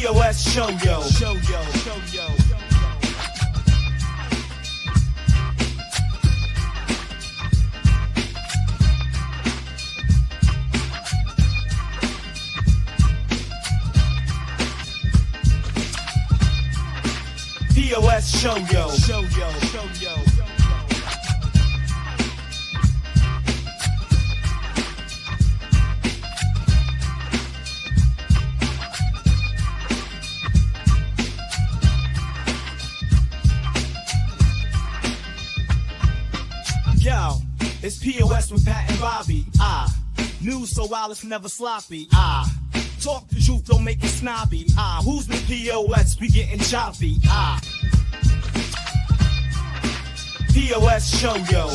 POS show yo. POS show yo. Yo, it's POS with Pat and Bobby. News so wild it's never sloppy. Talk the truth, don't make it snobby. Who's the POS? We getting choppy. POS show yo.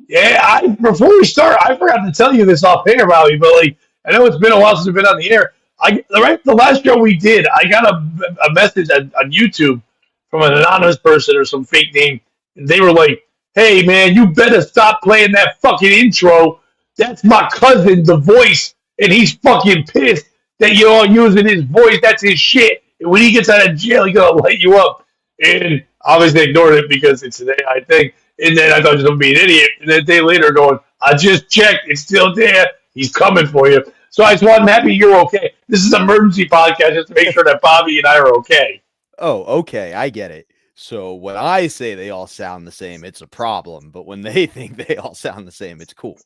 Yeah, before we start, I forgot to tell you this off air, Bobby, but like I know it's been a while since we've been on the air. The last show we did, I got a message on YouTube from an anonymous person or some fake name, and they were like, "Hey man, you better stop playing that fucking intro. That's my cousin, The Voice, and he's fucking pissed that you're all using his voice. That's his shit. And when he gets out of jail, he's gonna light you up." And obviously ignored it because it's an AI thing. And then I thought I was gonna be an idiot. And then a day later, going, "I just checked. It's still there. He's coming for you." So I just want, I'm happy you're okay. This is an emergency podcast just to make sure that Bobby and I are okay. Oh, okay. I get it. So when I say they all sound the same, it's a problem. But when they think they all sound the same, it's cool.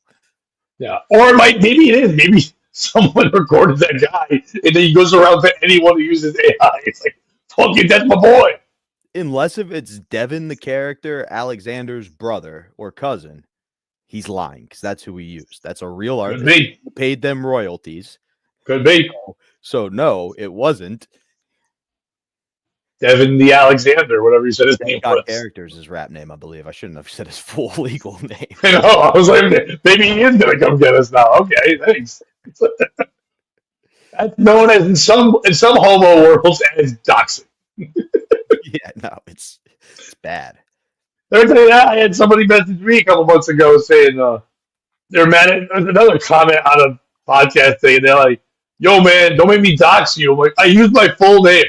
Yeah. Or maybe it is. Maybe someone recorded that guy and then he goes around to anyone who uses AI. It's like, fuck it, that's my boy. Unless if it's Devin, the character, Alexander's brother or cousin, he's lying because that's who we used. That's a real artist. Could be. Paid them royalties. Could be. So no, it wasn't. Devin the Alexander, whatever you said his name was. Character's his rap name, I believe. I shouldn't have said his full legal name. I know. I was like, maybe he is going to come get us now. Okay, thanks. That's known as in some homo worlds as doxing. Yeah, no, it's bad. Let me tell you that. I had somebody message me a couple months ago saying they're mad at another comment on a podcast thing, and they're like, "Yo, man, don't make me dox you." I'm like, I use my full name.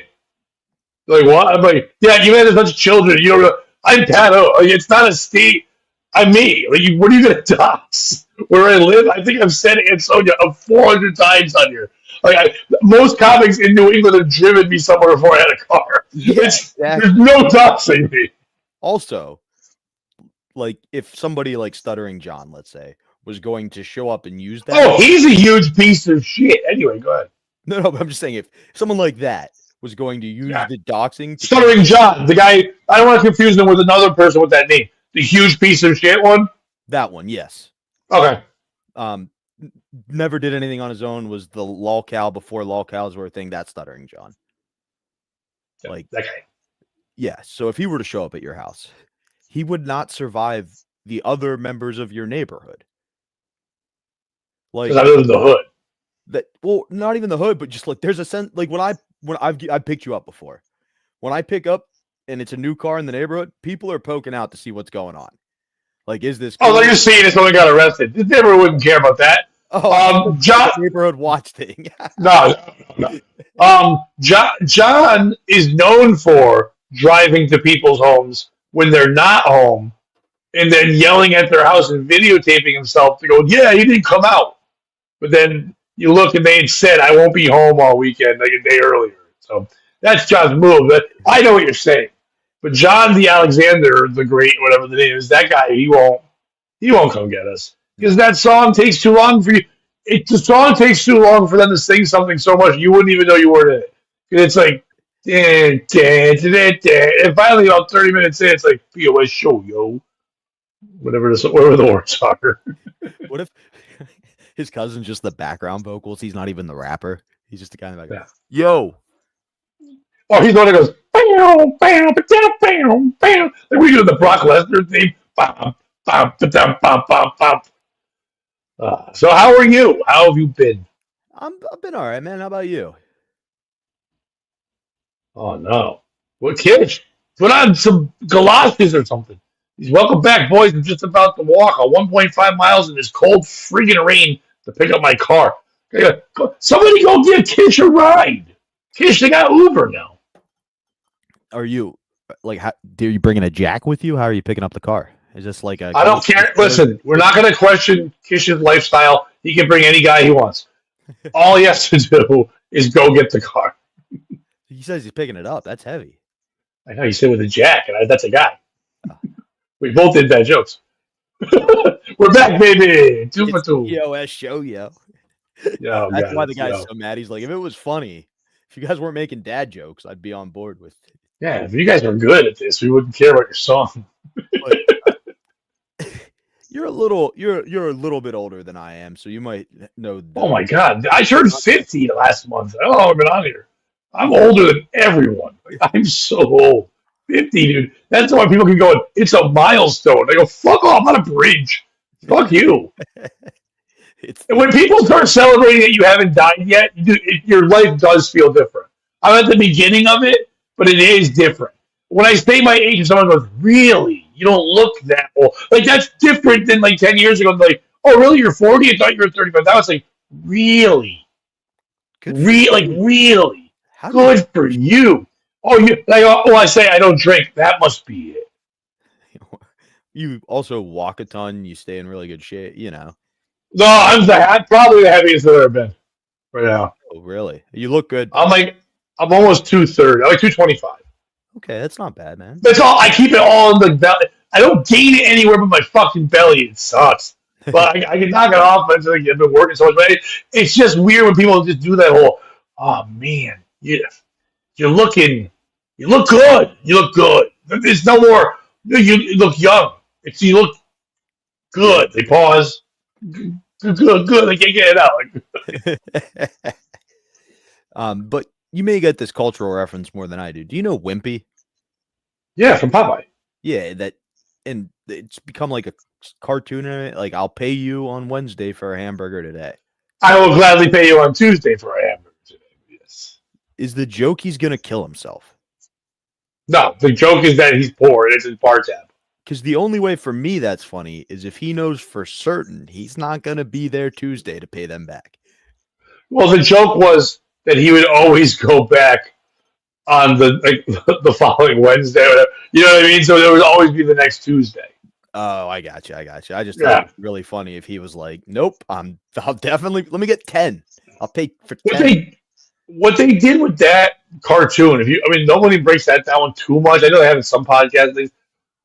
They're like, what? I'm like, yeah, you had a bunch of children. You don't know. I'm Pato. Like, it's not a state. I'm me. Like, what are you going to dox? Where I live? I think I've said Ansonia 400 times on here. Like, most comics in New England have driven me somewhere before I had a car. Yeah, exactly. There's no doxing me. Also, like, if somebody like Stuttering John, let's say, was going to show up and use that. Oh, he's a huge piece of shit. Anyway, go ahead. No, but I'm just saying, if someone like that was going to use the doxing. Stuttering John, the guy, I don't want to confuse him with another person with that name. The huge piece of shit one? That one, yes. Okay. Never did anything on his own, was the lolcow before lolcows were a thing. That's Stuttering John. Yeah, like that guy. Yeah, so if he were to show up at your house, he would not survive the other members of your neighborhood. Like, because I live in the hood. That, well, not even the hood, but just like there's a sense, like when I've picked you up before. When I pick up and it's a new car in the neighborhood, people are poking out to see what's going on. Like, is this cool? Oh, they're just seeing this when we got arrested. The neighborhood wouldn't care about that. Oh, John, neighborhood watch thing. no. John is known for driving to people's homes when they're not home and then yelling at their house and videotaping himself to go, yeah, he didn't come out. But then you look and they had said, I won't be home all weekend, like a day earlier. So that's John's move. But I know what you're saying. But John the Alexander, the Great, whatever the name is, that guy, he won't come get us. Because that song takes too long for you. The song takes too long for them to sing something so much you wouldn't even know you were in it. It's like, and finally about 30 minutes in, it's like, POS show, yo. Whatever the words are. What if his cousin's just the background vocals? He's not even the rapper. He's just the guy in the background. Yeah. Yo. Oh, he's the one that goes, bam, bam, bam, bam, bam. Like we do the Brock Lesnar theme. Bam, bam, bam, bam, bam, bam. So how are you? How have you been? I've been all right, man. How about you? Oh, no. What, kids? Put on some galoshes or something. He's welcome back, boys. I'm just about to walk a 1.5 miles in this cold friggin' rain to pick up my car. Somebody go give Kish a ride. Kish, they got Uber now. Are you like? Are you bringing a jack with you? How are you picking up the car? Is this like a? I don't care. Listen, we're not going to question Kish's lifestyle. He can bring any guy he wants. All he has to do is go get the car. He says he's picking it up. That's heavy. I know you said with a jack, and that's a guy. We both did bad jokes. We're back, baby. Two for two. POS show, yo. Oh, That's why the guy's so mad. He's like, if it was funny, if you guys weren't making dad jokes, I'd be on board with it. Yeah, if you guys were good at this, we wouldn't care about your song. But, you're a little bit older than I am, so you might know. Oh my God, I turned 50 last month. I don't know how I've been on here. I'm older than everyone. I'm so old. 50, dude. That's why people can go, it's a milestone. They go, fuck off, I'm on a bridge. Fuck you. And when people start celebrating that you haven't died yet, your life does feel different. I'm at the beginning of it, but it is different. When I say my age and someone goes, really? You don't look that old. Like, that's different than like 10 years ago. Like, oh, really? You're 40? I thought you were 35. That was like, really? Really? Good for you. Oh, I say I don't drink. That must be it. You also walk a ton. You stay in really good shape, you know. No, I'm probably the heaviest I've ever been right now. Oh, really? You look good. I'm almost 230. I'm like 225. Okay, that's not bad, man. That's all. I keep it all in the belly. I don't gain it anywhere but my fucking belly. It sucks. But I can knock it off. I've been working so much. But it's just weird when people just do that whole, oh, man, you're looking, you look good. You look good. There's no more, you look young. You look good. They pause. Good. I can't get it out. But you may get this cultural reference more than I do. Do you know Wimpy? Yeah, from Popeye. Yeah, and it's become like a cartoon. Like, I'll pay you on Wednesday for a hamburger today. I will gladly pay you on Tuesday for a hamburger today. Yes. Is the joke he's gonna kill himself? No, the joke is that he's poor and it's his bar tab. Because the only way for me that's funny is if he knows for certain he's not gonna be there Tuesday to pay them back. Well, the joke was that he would always go back on the following Wednesday. You know what I mean? So there would always be the next Tuesday. Oh, I got you. I just thought it was really funny if he was like, nope, I'll definitely, let me get 10. I'll pay for 10. What they did with that cartoon, nobody breaks that down too much. I know they have in some podcasts,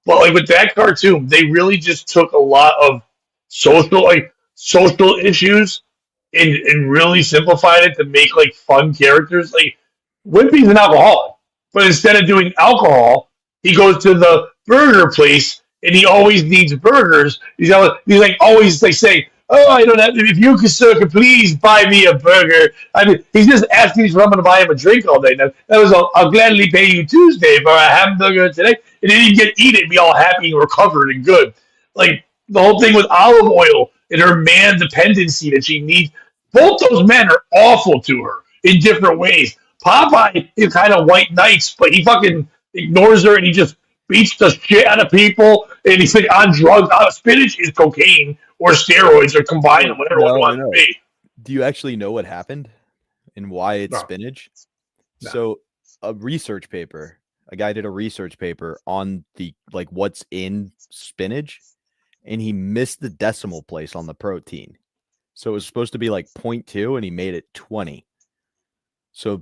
but like with that cartoon, they really just took a lot of social issues and really simplified it to make like fun characters. Like Wimpy's an alcoholic, but instead of doing alcohol, he goes to the burger place and he always needs burgers. He's like always like saying, "Oh, I don't have. If you could please buy me a burger." I mean, he's just asking if I'm going to buy him a drink all day. That was I'll gladly pay you Tuesday for a hamburger today, and then he'd eat it, and be all happy and recovered and good. Like the whole thing with Olive Oil and her man dependency that she needs. Both those men are awful to her in different ways. Popeye is kind of white knights, but he fucking ignores her and he just beats the shit out of people. And he's like on drugs. Spinach is cocaine or steroids or combined, whatever one wants to be. Do you actually know what happened and why it's spinach? No. So a guy did a research paper on the what's in spinach, and he missed the decimal place on the protein. So it was supposed to be like 0.2 and he made it 20. So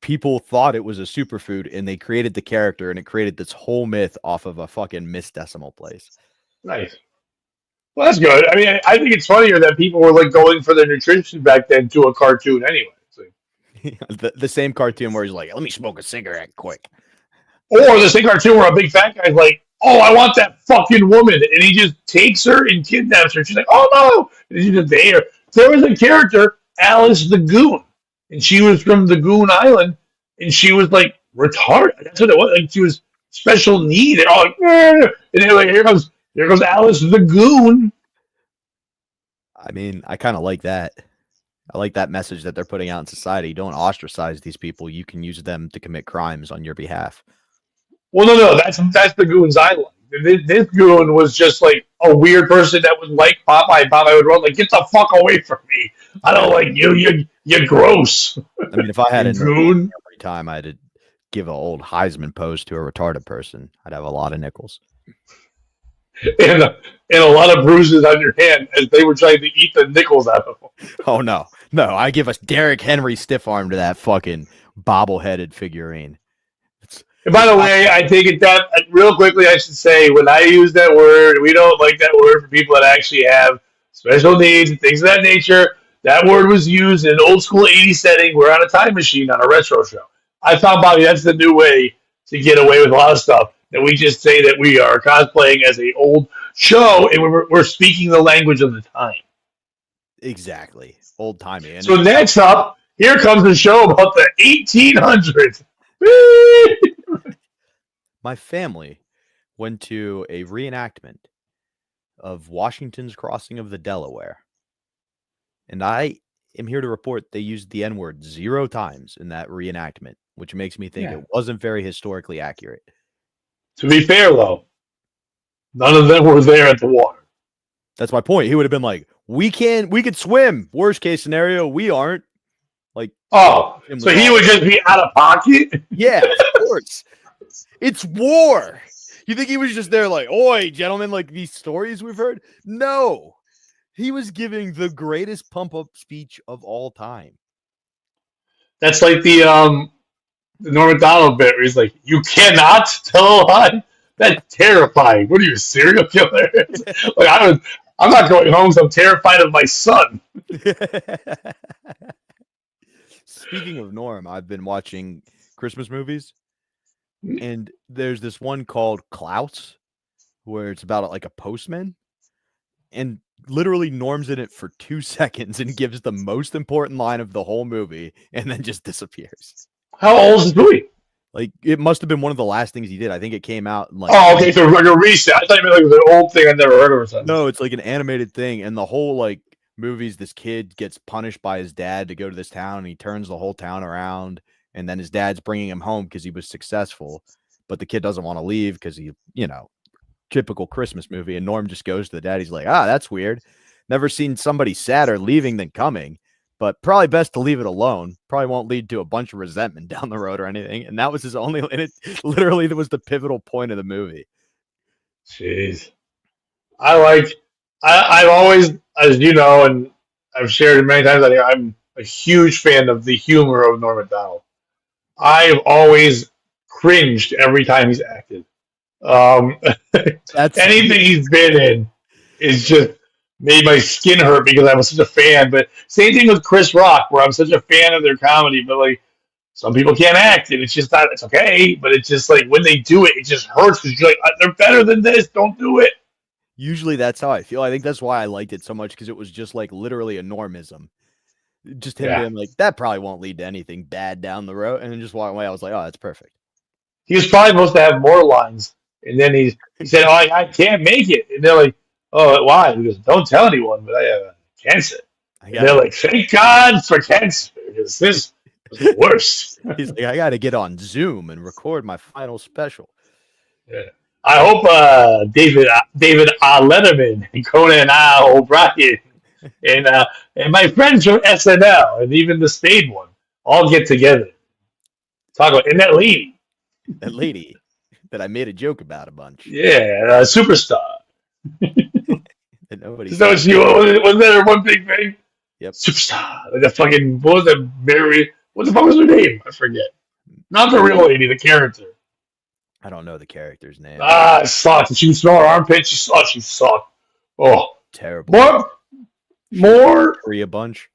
people thought it was a superfood and they created the character, and it created this whole myth off of a fucking missed decimal place. Nice. Well, that's good. I mean, I think it's funnier that people were like going for their nutrition back then to a cartoon anyway. So. the same cartoon where he's like, let me smoke a cigarette quick. Or the same cartoon where a big fat guy's like, oh, I want that fucking woman. And he just takes her and kidnaps her. She's like, oh, no. And she's just there. There was a character, Alice the Goon. And she was from the Goon Island. And she was like retarded. That's what it was. Like she was special need. And all like, and they're like, here goes Alice the Goon. I mean, I kind of like that. I like that message that they're putting out in society. Don't ostracize these people. You can use them to commit crimes on your behalf. Well, no, that's the Goons Island. This goon was just like a weird person that was like Popeye. Popeye would run like, get the fuck away from me. I don't like you. You're gross. I mean, if I had You a nickel goon. every time I had to give an old Heisman pose to a retarded person, I'd have a lot of nickels. And a lot of bruises on your hand as they were trying to eat the nickels out of them. Oh no, I give a Derrick Henry stiff arm to that fucking bobble-headed figurine. And by the way, I take it that real quickly. I should say when I use that word, we don't like that word for people that actually have special needs and things of that nature. That word was used in an old school 80s setting. We're on a time machine on a retro show. I found, Bobby, that's the new way to get away with a lot of stuff. That we just say that we are cosplaying as an old show and we're speaking the language of the time. Exactly, old timey. So next up, here comes the show about the 1800s. My family went to a reenactment of Washington's crossing of the Delaware. And I am here to report they used the N-word 0 times in that reenactment, which makes me think it wasn't very historically accurate. To be fair, though, none of them were there at the water. That's my point. He would have been like, we could swim. Worst case scenario, we aren't. Like, oh, so he would just be out of pocket? Yeah, of course. It's war. You think he was just there like, oi, gentlemen, like these stories we've heard? No. He was giving the greatest pump-up speech of all time. That's like the Norm Macdonald bit where he's like, you cannot tell a lie? That's terrifying. What are you, a serial killer? Like, I'm not going home because I'm terrified of my son. Speaking of Norm, I've been watching Christmas movies. And there's this one called Klaus, where it's about like a postman, and literally Norm's in it for 2 seconds and gives the most important line of the whole movie, and then just disappears. How old is the movie? Like, it must have been one of the last things he did. I think it came out in like. Oh, okay, so like a reset. I thought you meant like it was an old thing I'd never heard of or something. No, it's like an animated thing, and the whole like movies, this kid gets punished by his dad to go to this town, and he turns the whole town around. And then his dad's bringing him home because he was successful, but the kid doesn't want to leave because he, typical Christmas movie. And Norm just goes to the dad. He's like, that's weird. Never seen somebody sadder leaving than coming, but probably best to leave it alone. Probably won't lead to a bunch of resentment down the road or anything. And that was his only, and it literally was the pivotal point of the movie. Jeez. I've always, as you know, and I've shared it many times, I'm a huge fan of the humor of Norm Macdonald. I've always cringed every time he's acted. Anything he's been in is just made my skin hurt because I was such a fan. But same thing with Chris Rock, where I'm such a fan of their comedy, but like some people can't act, and it's just not. It's okay, but it's just like when they do it, it just hurts because you're like, they're better than this. Don't do it. Usually that's how I feel. I think that's why I liked it so much because it was just like literally a normism. Just him being like, that probably won't lead to anything bad down the road. And then just walking away, I was like, oh, that's perfect. He was probably supposed to have more lines. And then he said, oh, I can't make it. And they're like, oh, why? He goes, don't tell anyone, but I have cancer. And they're like, thank God for cancer, because this was the worst. He's like, I got to get on Zoom and record my final special. Yeah. I hope David Letterman and Conan O'Brien and my friends from SNL and even the Spade one all get together. Talk about, and that lady that I made a joke about a bunch. Yeah, superstar. And nobody. So wasn't that her one big thing? Yep. Superstar. Like the fucking, what was that? Mary? What the fuck was her name? I forget. Not the real lady, the character. I don't know the character's name. It sucked. She could smell her armpit. She sucked. Oh, terrible. More free a bunch.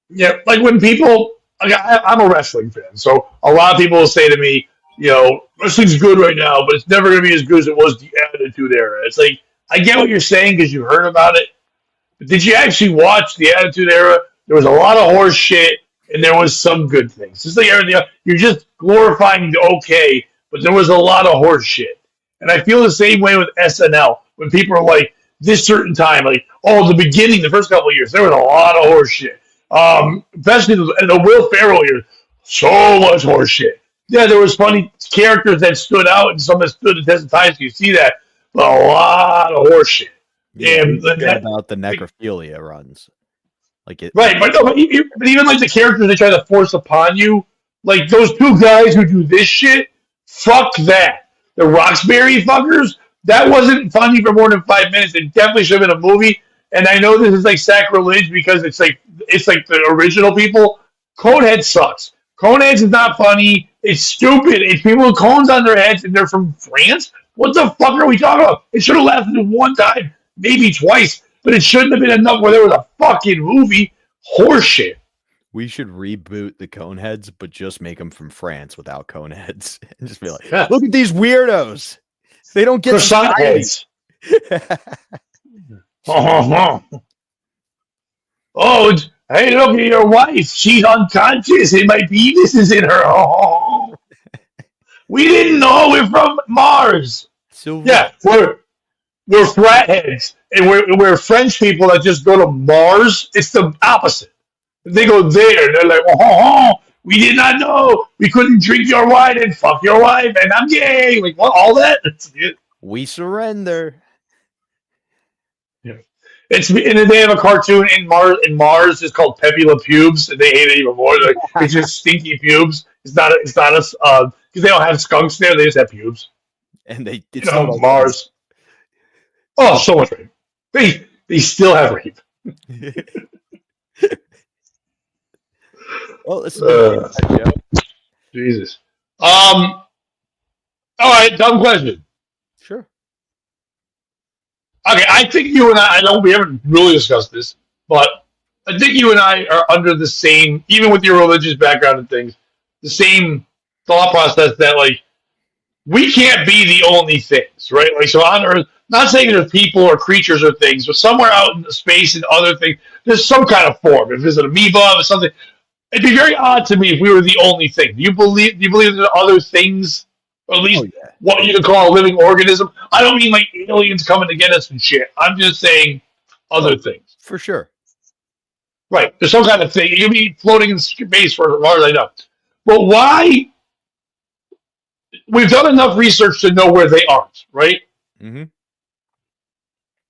Yeah, like when people, like I'm a wrestling fan, so a lot of people will say to me, wrestling's good right now, but it's never going to be as good as it was the Attitude Era. It's like, I get what you're saying because you heard about it, but did you actually watch the Attitude Era? There was a lot of horse shit, and there was some good things. Just like everything else, you're just glorifying the okay, but there was a lot of horse shit. And I feel the same way with SNL, when people are like, this certain time, like, the beginning, the first couple of years, there was a lot of horse shit. Especially the Will Ferrell years, so much horse shit. Yeah, there was funny characters that stood out and some that stood the test of time, so you see that. but a lot of horseshit. Yeah, And about the necrophilia runs. Like it, right, but, no, but even like the characters they try to force upon you, like those two guys who do this shit, fuck that. The Roxbury fuckers, that wasn't funny for more than 5 minutes. It definitely should have been a movie. And I know this is like sacrilege because it's like the original people. Conehead sucks. Coneheads is not funny. It's stupid. It's people with cones on their heads and they're from France. What the fuck are we talking about? It should have lasted one time, maybe twice, but it shouldn't have been enough where there was a fucking movie. Horseshit. we should reboot the Coneheads, but just make them from France without Coneheads, and just be like, Yeah. look at these weirdos. They don't get Croissant heads. Oh, hey, look at your wife. She's unconscious and my penis is in her. Oh. We didn't know we're from Mars. Silver. Yeah, we're frat heads, and we're French people that just go to Mars. It's the opposite. They go there, they're like, we did not know. We couldn't drink your wine and fuck your wife, and I'm gay. Like, what? All that? We surrender. Yeah. And they have a cartoon in Mars. It's called Pepe Le Pubes, and they hate it even more. Like, it's just stinky pubes. It's not us because they don't have skunks there. They just have pubes. And it's Mars. Oh, so much rape. They still have rape. Well, this is Jesus. All right, dumb question. Sure. Okay, I think you and I know we haven't really discussed this, but I think you and I are under the same, even with your religious background and things, the same thought process that, like, we can't be the only things, right? Like, so on Earth, not saying there's people or creatures or things, but somewhere out in the space and other things, there's some kind of form. If it's an amoeba or something, it'd be very odd to me if we were the only thing. Do you believe there are other things, or at least what you could call a living organism? I don't mean like aliens coming to get us and shit. I'm just saying other things. For sure. Right. There's some kind of thing. You could be floating in space for as far as I know. But why? We've done enough research to know where they aren't, right? Mm-hmm.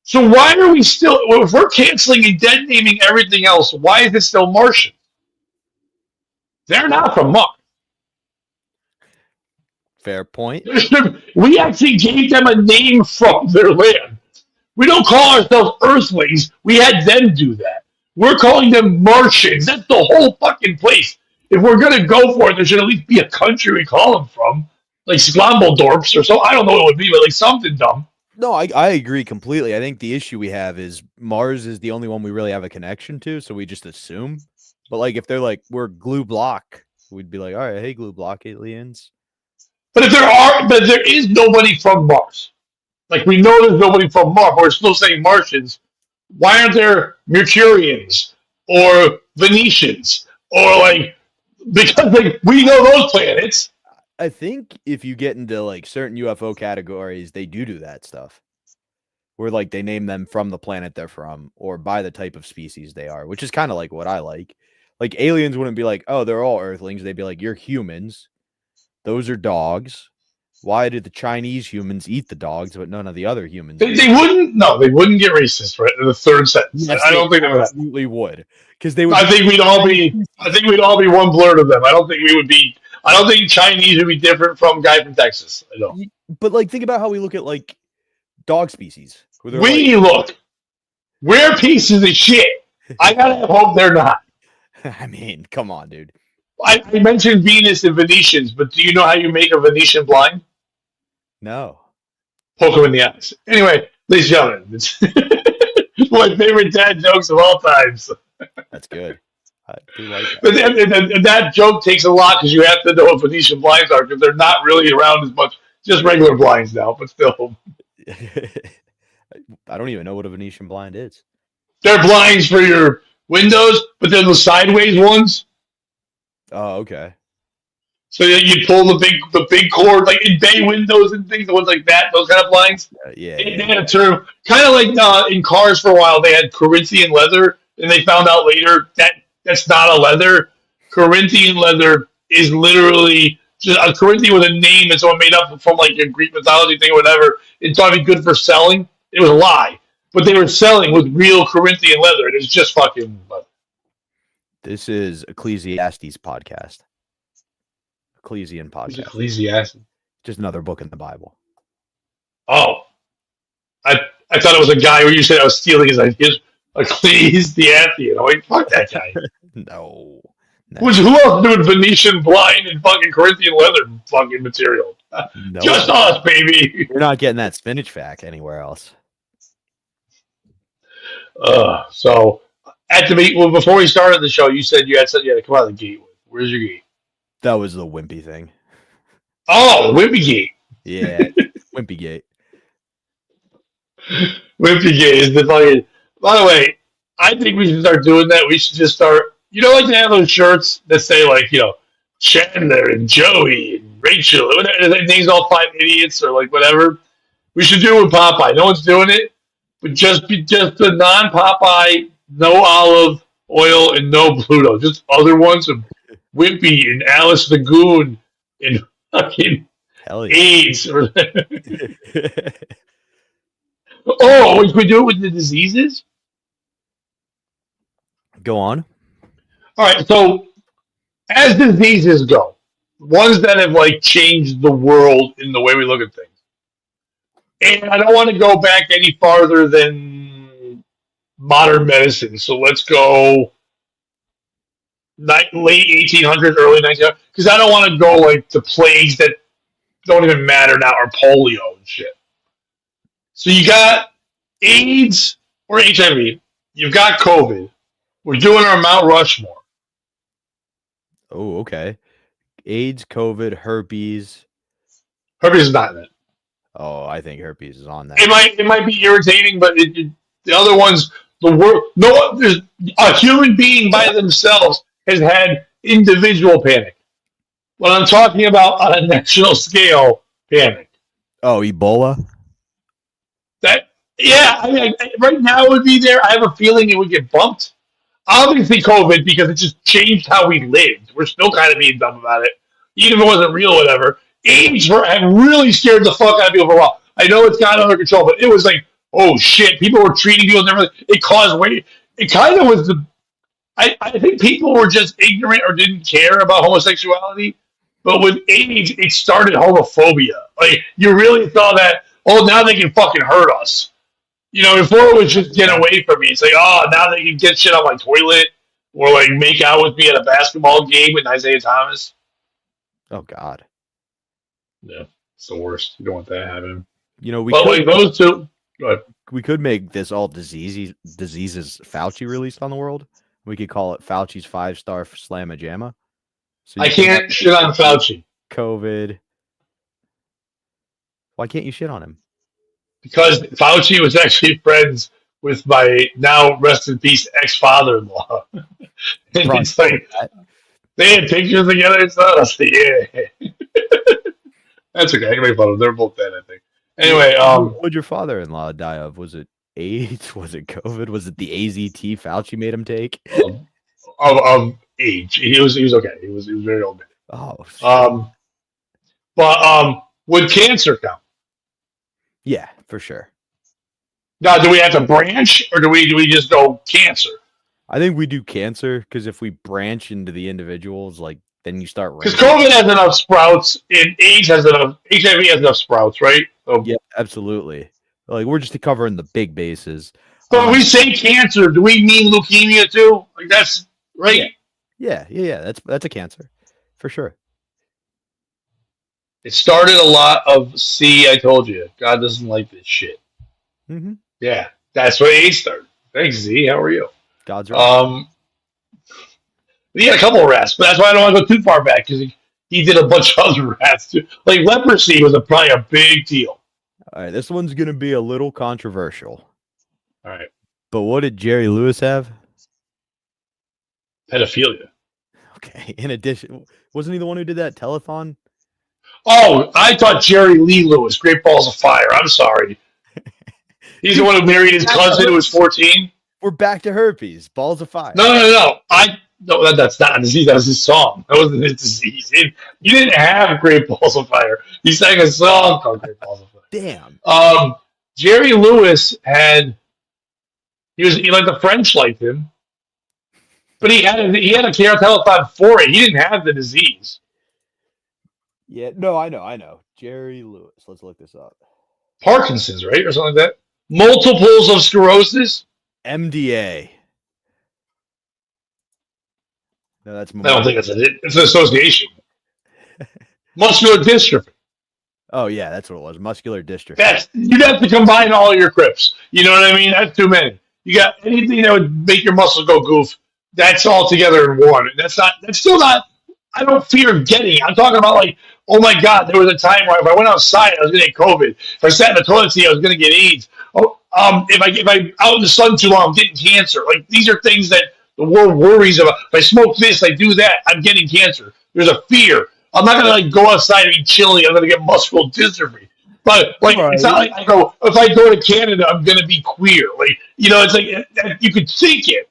So why are we still, if we're canceling and dead naming everything else, why is it still Martian? They're not from Mars. Fair point. We actually gave them a name from their land. We don't call ourselves Earthlings. We had them do that. We're calling them Martians. That's the whole fucking place. If we're going to go for it, there should at least be a country we call them from. Like Slombodorps or so. I don't know what it would be, but like something dumb. No, I agree completely. I think the issue we have is Mars is the only one we really have a connection to, so we just assume. But like if they're like, we're glue block, we'd be like, all right, hey, glue block aliens. But if there is nobody from Mars. Like we know there's nobody from Mars, but we're still saying Martians. Why aren't there Mercurians or Venetians or like, because like we know those planets. I think if you get into like certain UFO categories, they do that stuff. Where like they name them from the planet they're from or by the type of species they are, which is kind of like what I like. Like aliens wouldn't be like, oh, they're all Earthlings. They'd be like, you're humans. Those are dogs. Why did the Chinese humans eat the dogs, but none of the other humans? They wouldn't. No, they wouldn't get racist. Right in the third sentence. Yes, I don't think they would. Absolutely would. Because they would. I think we'd all be one blur of them. I don't think we would be. I don't think Chinese would be different from guy from Texas. I don't. But like, think about how we look at like dog species. We're pieces of shit. I gotta have hope they're not. I mean, come on, dude. I mentioned Venus and Venetians, but do you know how you make a Venetian blind? No. Poke them in the eyes. Anyway, ladies and gentlemen, it's my favorite dad jokes of all times. That's good. I do like that. But and that joke takes a lot because you have to know what Venetian blinds are because they're not really around as much. Just regular blinds now, but still. I don't even know what a Venetian blind is. They're blinds for your windows, but they're the sideways ones. Oh, okay. So you pull the big cord, like in bay windows and things, the ones like that, those kind of blinds. Yeah. They had a term, kind of like in cars for a while, they had Corinthian leather, and they found out later that that's not a leather. Corinthian leather is literally just a Corinthian with a name that someone made up from like a Greek mythology thing or whatever. It's thought it'd be good for selling. It was a lie, but they were selling with real Corinthian leather. And it's just fucking. This is Ecclesiastes podcast. Ecclesian podcast. Ecclesiastes. Just another book in the Bible. Oh, I thought it was a guy where you said I was stealing his ideas. Ecclesiastes. I'm like, fuck that guy. No. Who else doing Venetian blind and fucking Corinthian leather fucking material? No. Just us, baby. You're not getting that spinach fact anywhere else. So at the meet, well, before we started the show, you said you had to come out of the gate. Where's your gate? That was the wimpy thing. Oh, Wimpy Gate. Yeah, wimpy gate. Wimpy Gate is the fucking. By the way, I think we should start doing that. We should just start. You know, like they have those shirts that say like, you know, Chandler and Joey and Rachel. Their names all 5 idiots or like whatever. We should do it with Popeye. No one's doing it, but just the non-Popeye, no olive oil and no Pluto. Just other ones of Wimpy and Alice the Goon and fucking AIDS. Oh, can we do it with the diseases? Go on. All right, so as diseases go, ones that have like changed the world in the way we look at things. And I don't want to go back any farther than modern medicine. So let's go late 1800s, early 1900s, because I don't want to go like the plagues that don't even matter now, or polio and shit. So you got AIDS or HIV. You've got COVID. We're doing our Mount Rushmore. Oh, okay. AIDS, COVID, herpes. Herpes is not in it. Oh, I think herpes is on that. It might be irritating, but the other ones, the world, no, there's a human being by themselves has had individual panic. What I'm talking about on a national scale, panic. Oh, Ebola. I mean, right now it would be there. I have a feeling it would get bumped. Obviously, COVID, because it just changed how we lived. We're still kind of being dumb about it, even if it wasn't real or whatever. AIDS have really scared the fuck out of people for a while. I know it's got under control, but it was like, oh shit, people were treating people differently. It caused weight. It kind of was I think people were just ignorant or didn't care about homosexuality. But with AIDS, it started homophobia. Like, you really saw that, oh, now they can fucking hurt us. You know, before it was just get away from me. It's like, oh, now they can get shit on my toilet or like make out with me at a basketball game with Isaiah Thomas. Oh God. Yeah, it's the worst. You don't want that happening. You know, those two. Go ahead. We could make this all diseases Fauci released on the world. We could call it Fauci's 5-star slamma jamma. So I can't shit on Fauci. COVID. Why can't you shit on him? Because Fauci was actually friends with my now rest in peace ex-father-in-law. It's like, they had pictures together and stuff. Yeah. That's okay. I can make fun of them. They're both dead, I think. Anyway, what would your father-in-law die of? Was it AIDS? Was it COVID? Was it the AZT Fauci made him take? Of age. He was okay. He was very old. Oh, shit. But would cancer count? Yeah, for sure. Now, do we have to branch, or do we just go cancer? I think we do cancer, because if we branch into the individuals, like, then you start. Because COVID has enough sprouts, and AIDS has enough. HIV has enough sprouts, right? So, yeah, absolutely. Like, we're just covering the big bases. So when we say cancer, do we mean leukemia too? Like, that's right. Yeah. That's a cancer, for sure. It started a lot of, see, I told you, God doesn't like this shit. Mm-hmm. Yeah, that's what AIDS started. Thanks, Z. How are you? God's right. He had a couple of rats, but that's why I don't want to go too far back, because he did a bunch of other rats too. Like leprosy was probably a big deal. All right, this one's going to be a little controversial. All right. But what did Jerry Lewis have? Pedophilia. Okay, in addition, wasn't he the one who did that telethon? Oh, I thought Jerry Lee Lewis, Great Balls of Fire. I'm sorry. He's the one who married his cousin who was 14. We're back to herpes, balls of fire. No. No, that's not a disease. That was his song. That wasn't his disease. He didn't have Great Balls of Fire. He sang a song called Great Balls of Fire. Damn. Jerry Lewis he like the French liked him, but he had a care telethon for it. He didn't have the disease. Yeah, no, I know. Jerry Lewis. Let's look this up. Parkinson's, right, or something like that. Multiples of sclerosis. MDA. No, that's. I don't think it's an association. Muscular dystrophy. Oh yeah, that's what it was. Muscular dystrophy. You'd have to combine all your crips. You know what I mean? That's too many. You got anything that would make your muscles go goof. That's all together in one. That's still not. I don't fear getting. I'm talking about like, oh my God, there was a time where if I went outside, I was going to get COVID. If I sat in the toilet seat, I was going to get AIDS. Oh, if I out in the sun too long, I'm getting cancer. Like these are things that the world worries about. If I smoke this, I do that, I'm getting cancer. There's a fear. I'm not gonna like go outside and eat chili. I'm gonna get muscular dystrophy. But like, It's not like if I go to Canada, I'm gonna be queer. Like, it's like you could think it,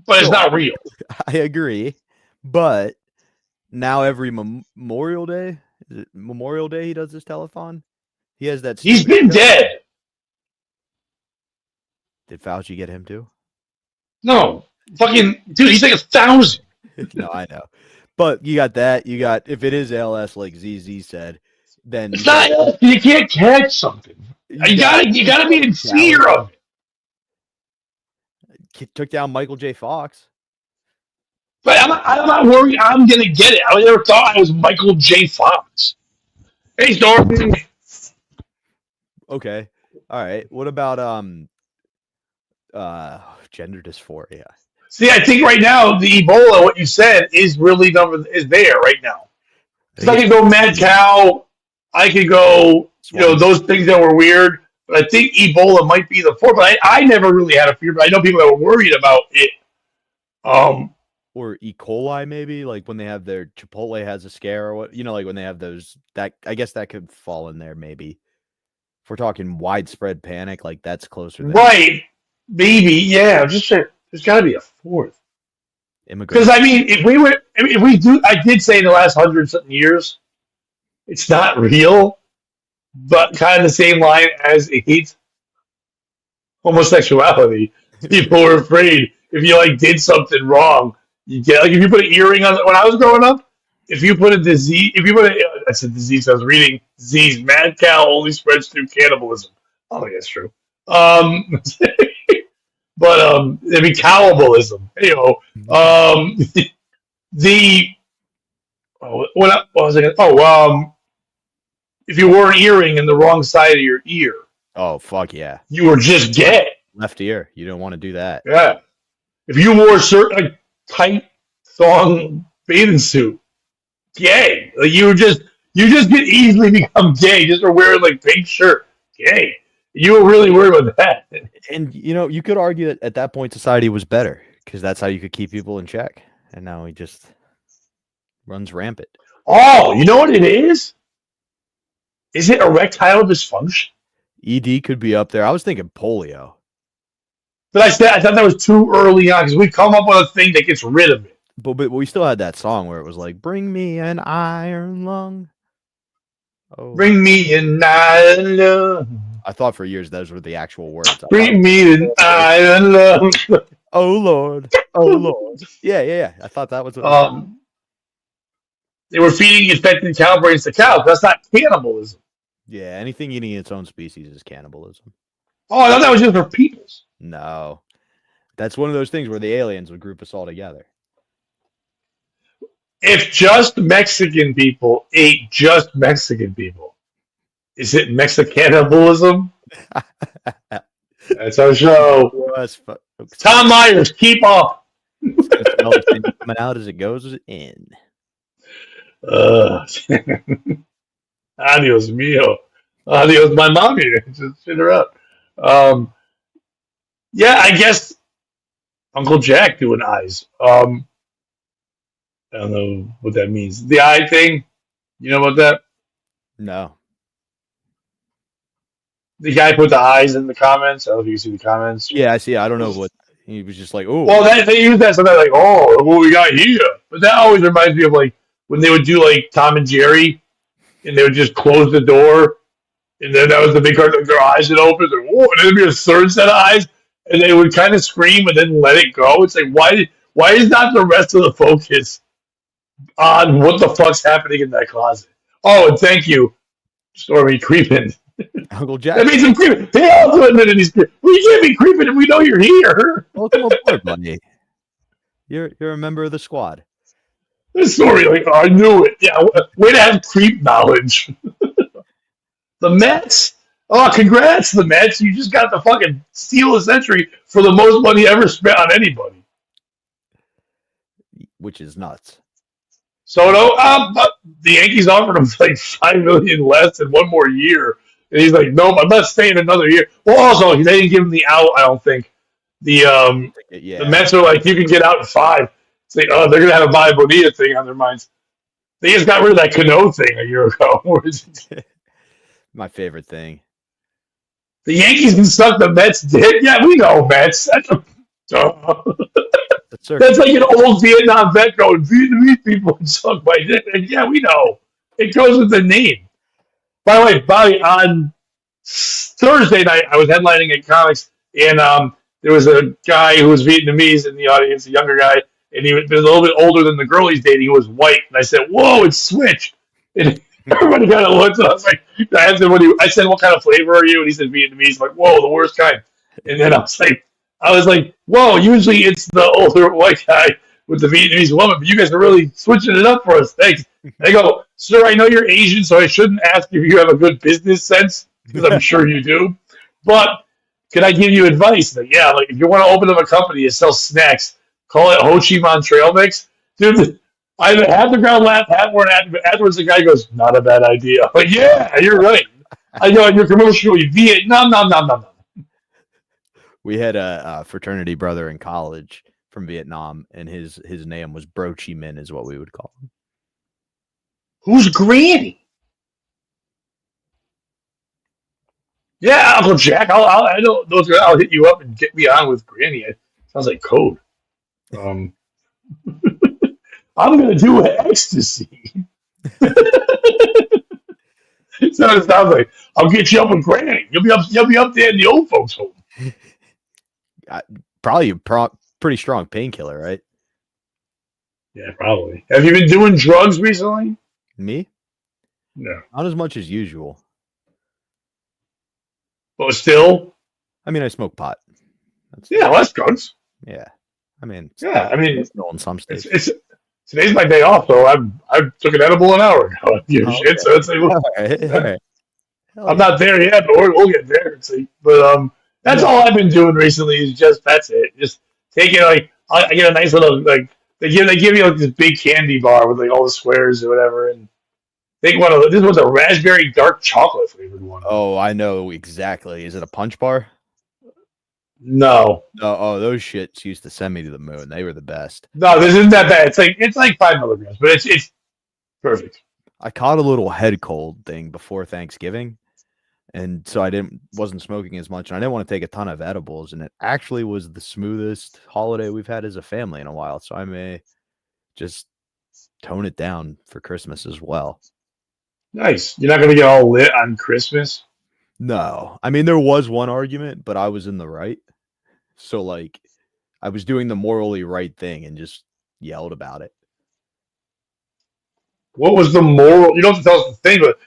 but it's not real. I agree, but now every Memorial Day, is it Memorial Day? He does this telethon. He has that. He's been dead. Did Fauci get him too? No, fucking dude. He's like 1,000. No, I know. But you got that. You got, if it is ALS, like ZZ said, then it's not. You can't catch something. You gotta be in fear of it. Took down Michael J. Fox. But I'm not worried. I'm gonna get it. I never thought I was Michael J. Fox. Hey, Stormy. Okay. All right. What about gender dysphoria? See, I think right now the Ebola, what you said, is really is there right now. So I could go mad cow. I could go, those things that were weird. But I think Ebola might be the fourth. But I never really had a fear. But I know people that were worried about it. Or E. coli, maybe, like when they have their Chipotle has a scare, or what, like when they have those. That I guess that could fall in there, maybe. If we're talking widespread panic, like that's closer. Right, maybe, yeah. I'm just saying. There's got to be a fourth. Because if we do, I did say in the last 100-something years, it's not real, but kind of the same line as AIDS, homosexuality. People were afraid if you did something wrong, you get if you put an earring on. When I was growing up, if you put a disease, that's a disease I was reading. Disease, mad cow only spreads through cannibalism. I don't think that's true. But it'd be cannibalism. What was I going to? If you wore an earring in the wrong side of your ear. Oh fuck yeah! You were just gay. Left ear. You don't want to do that. Yeah. If you wore a certain tight thong bathing suit, gay. Like you just get easily become gay just for wearing pink shirt. Gay. You were really worried about that. And, you could argue that at that point, society was better because that's how you could keep people in check. And now he just runs rampant. Oh, you know what it is? Is it erectile dysfunction? ED could be up there. I was thinking polio. But I thought that was too early on because we come up with a thing that gets rid of it. But we still had that song where it was like, bring me an iron lung. Oh. Bring me an iron lung. I thought for years those were the actual words. Bring me an iron lung. Oh Lord. Oh Lord. Yeah. I thought that was what they were feeding infected cow brains to cows. That's not cannibalism. Yeah, anything eating its own species is cannibalism. Oh, I thought that was just for peoples. No. That's one of those things where the aliens would group us all together. If just Mexican people ate just Mexican people, is it Mexicannibalism? That's our show. Tom Myers, keep up. Coming out as it goes in. Adios mio. Adios, my mommy. Just shit her up. Yeah, I guess Uncle Jack doing eyes. I don't know what that means. The eye thing. You know about that? No. The guy put the eyes in the comments. I don't know if you can see the comments. Yeah, I see. I don't know what He was just like, "Oh, Well, they use that so they're like, oh, look what we got here. But that always reminds me of like when they would do like Tom and Jerry, and they would just close the door, and then that was the big part. Like their eyes would open, and, whoa, and then there'd be a third set of eyes, and they would kind of scream and then let it go. It's like why is not the rest of the focus on what the fuck's happening in that closet? Oh, and thank you, Stormy creeping. Uncle Jack, That means him creeping. They also admitted he's creeping. Well, you can't be creeping if we know you're here. welcome aboard, buddy. You're a member of the squad." This story, like, oh, I knew it. Yeah, way to have creep knowledge. The Mets. Oh, congrats, the Mets. You just got the fucking steal of the century for the most money ever spent on anybody. Which is nuts. So no, but the Yankees offered him like $5 million less and one more year, and he's like, "Nope, I'm not staying another year." Well, also they didn't give him the out. I don't think the Yeah. Mets are like, "You can get out in 5." It's like, oh, they're gonna have a Bobby Bonilla thing on their minds. They just got rid of that Cano thing a year ago. My favorite thing. The Yankees can suck the Mets dick. Yeah, we know Mets. That's like an old Vietnam vet going, Vietnamese people can suck my dick. And yeah, we know. It goes with the name. By the way, Bobby, on Thursday night, I was headlining at comics, and there was a guy who was Vietnamese in the audience, a younger guy, and he was a little bit older than the girl he's dating, who was white. And I said, "Whoa, it's switched." And everybody kind of looked, and I was like, I asked him I said, "What kind of flavor are you?" And he said, "Vietnamese." I'm like, "Whoa, the worst kind." And then I was like, "Whoa, usually it's the older white guy with the Vietnamese woman, but you guys are really switching it up for us. Thanks." They go, "Sir, I know you're Asian, so I shouldn't ask if you have a good business sense, because I'm sure you do. But can I give you advice?" Like, yeah, like if you want to open up a company and sell snacks, call it Ho Chi Minh Trail Mix. Dude, I had the crowd laugh, half more, and afterwards the guy goes, "Not a bad idea." I'm like, yeah, you're right. I know in your commercial, you Vietnam, nom, nom, nom, nom. We had a fraternity brother in college from Vietnam, and his name was Bro Chi Minh, is what we would call him. Who's Granny? Yeah, Uncle Jack. I know those guys. I'll hit you up and get me on with Granny. It sounds like code. I'm gonna do ecstasy. So it sounds like I'll get you up with Granny. You'll be up there in the old folks' home. Probably a pretty strong painkiller, right? Yeah, probably. Have you been doing drugs recently? Me? No. Not as much as usual. But still? I mean, I smoke pot. Yeah, well, that's drugs. Yeah. I mean, Yeah, I mean, in some states. Today's my day off, so I took an edible an hour ago. Shit, so it's like, All right. I'm not there yet, but we'll get there. See, but that's all I've been doing recently. Is just that's it. Just taking like I get a nice little like they give you like this big candy bar with like all the squares or whatever, and take one of this was a raspberry dark chocolate flavored one. Oh, I know exactly. Is it a punch bar? No. Oh, those shits used to send me to the moon. They were the best. No, this isn't that bad. It's like 5 milligrams, but it's perfect. I caught a little head cold thing before Thanksgiving, and so I wasn't smoking as much, and I didn't want to take a ton of edibles, and it actually was the smoothest holiday we've had as a family in a while, so I may just tone it down for Christmas as well. Nice. You're not going to get all lit on Christmas? No. I mean, there was one argument, but I was in the right. So, like, I was doing the morally right thing and just yelled about it. What was the moral? You don't have to tell us the thing, but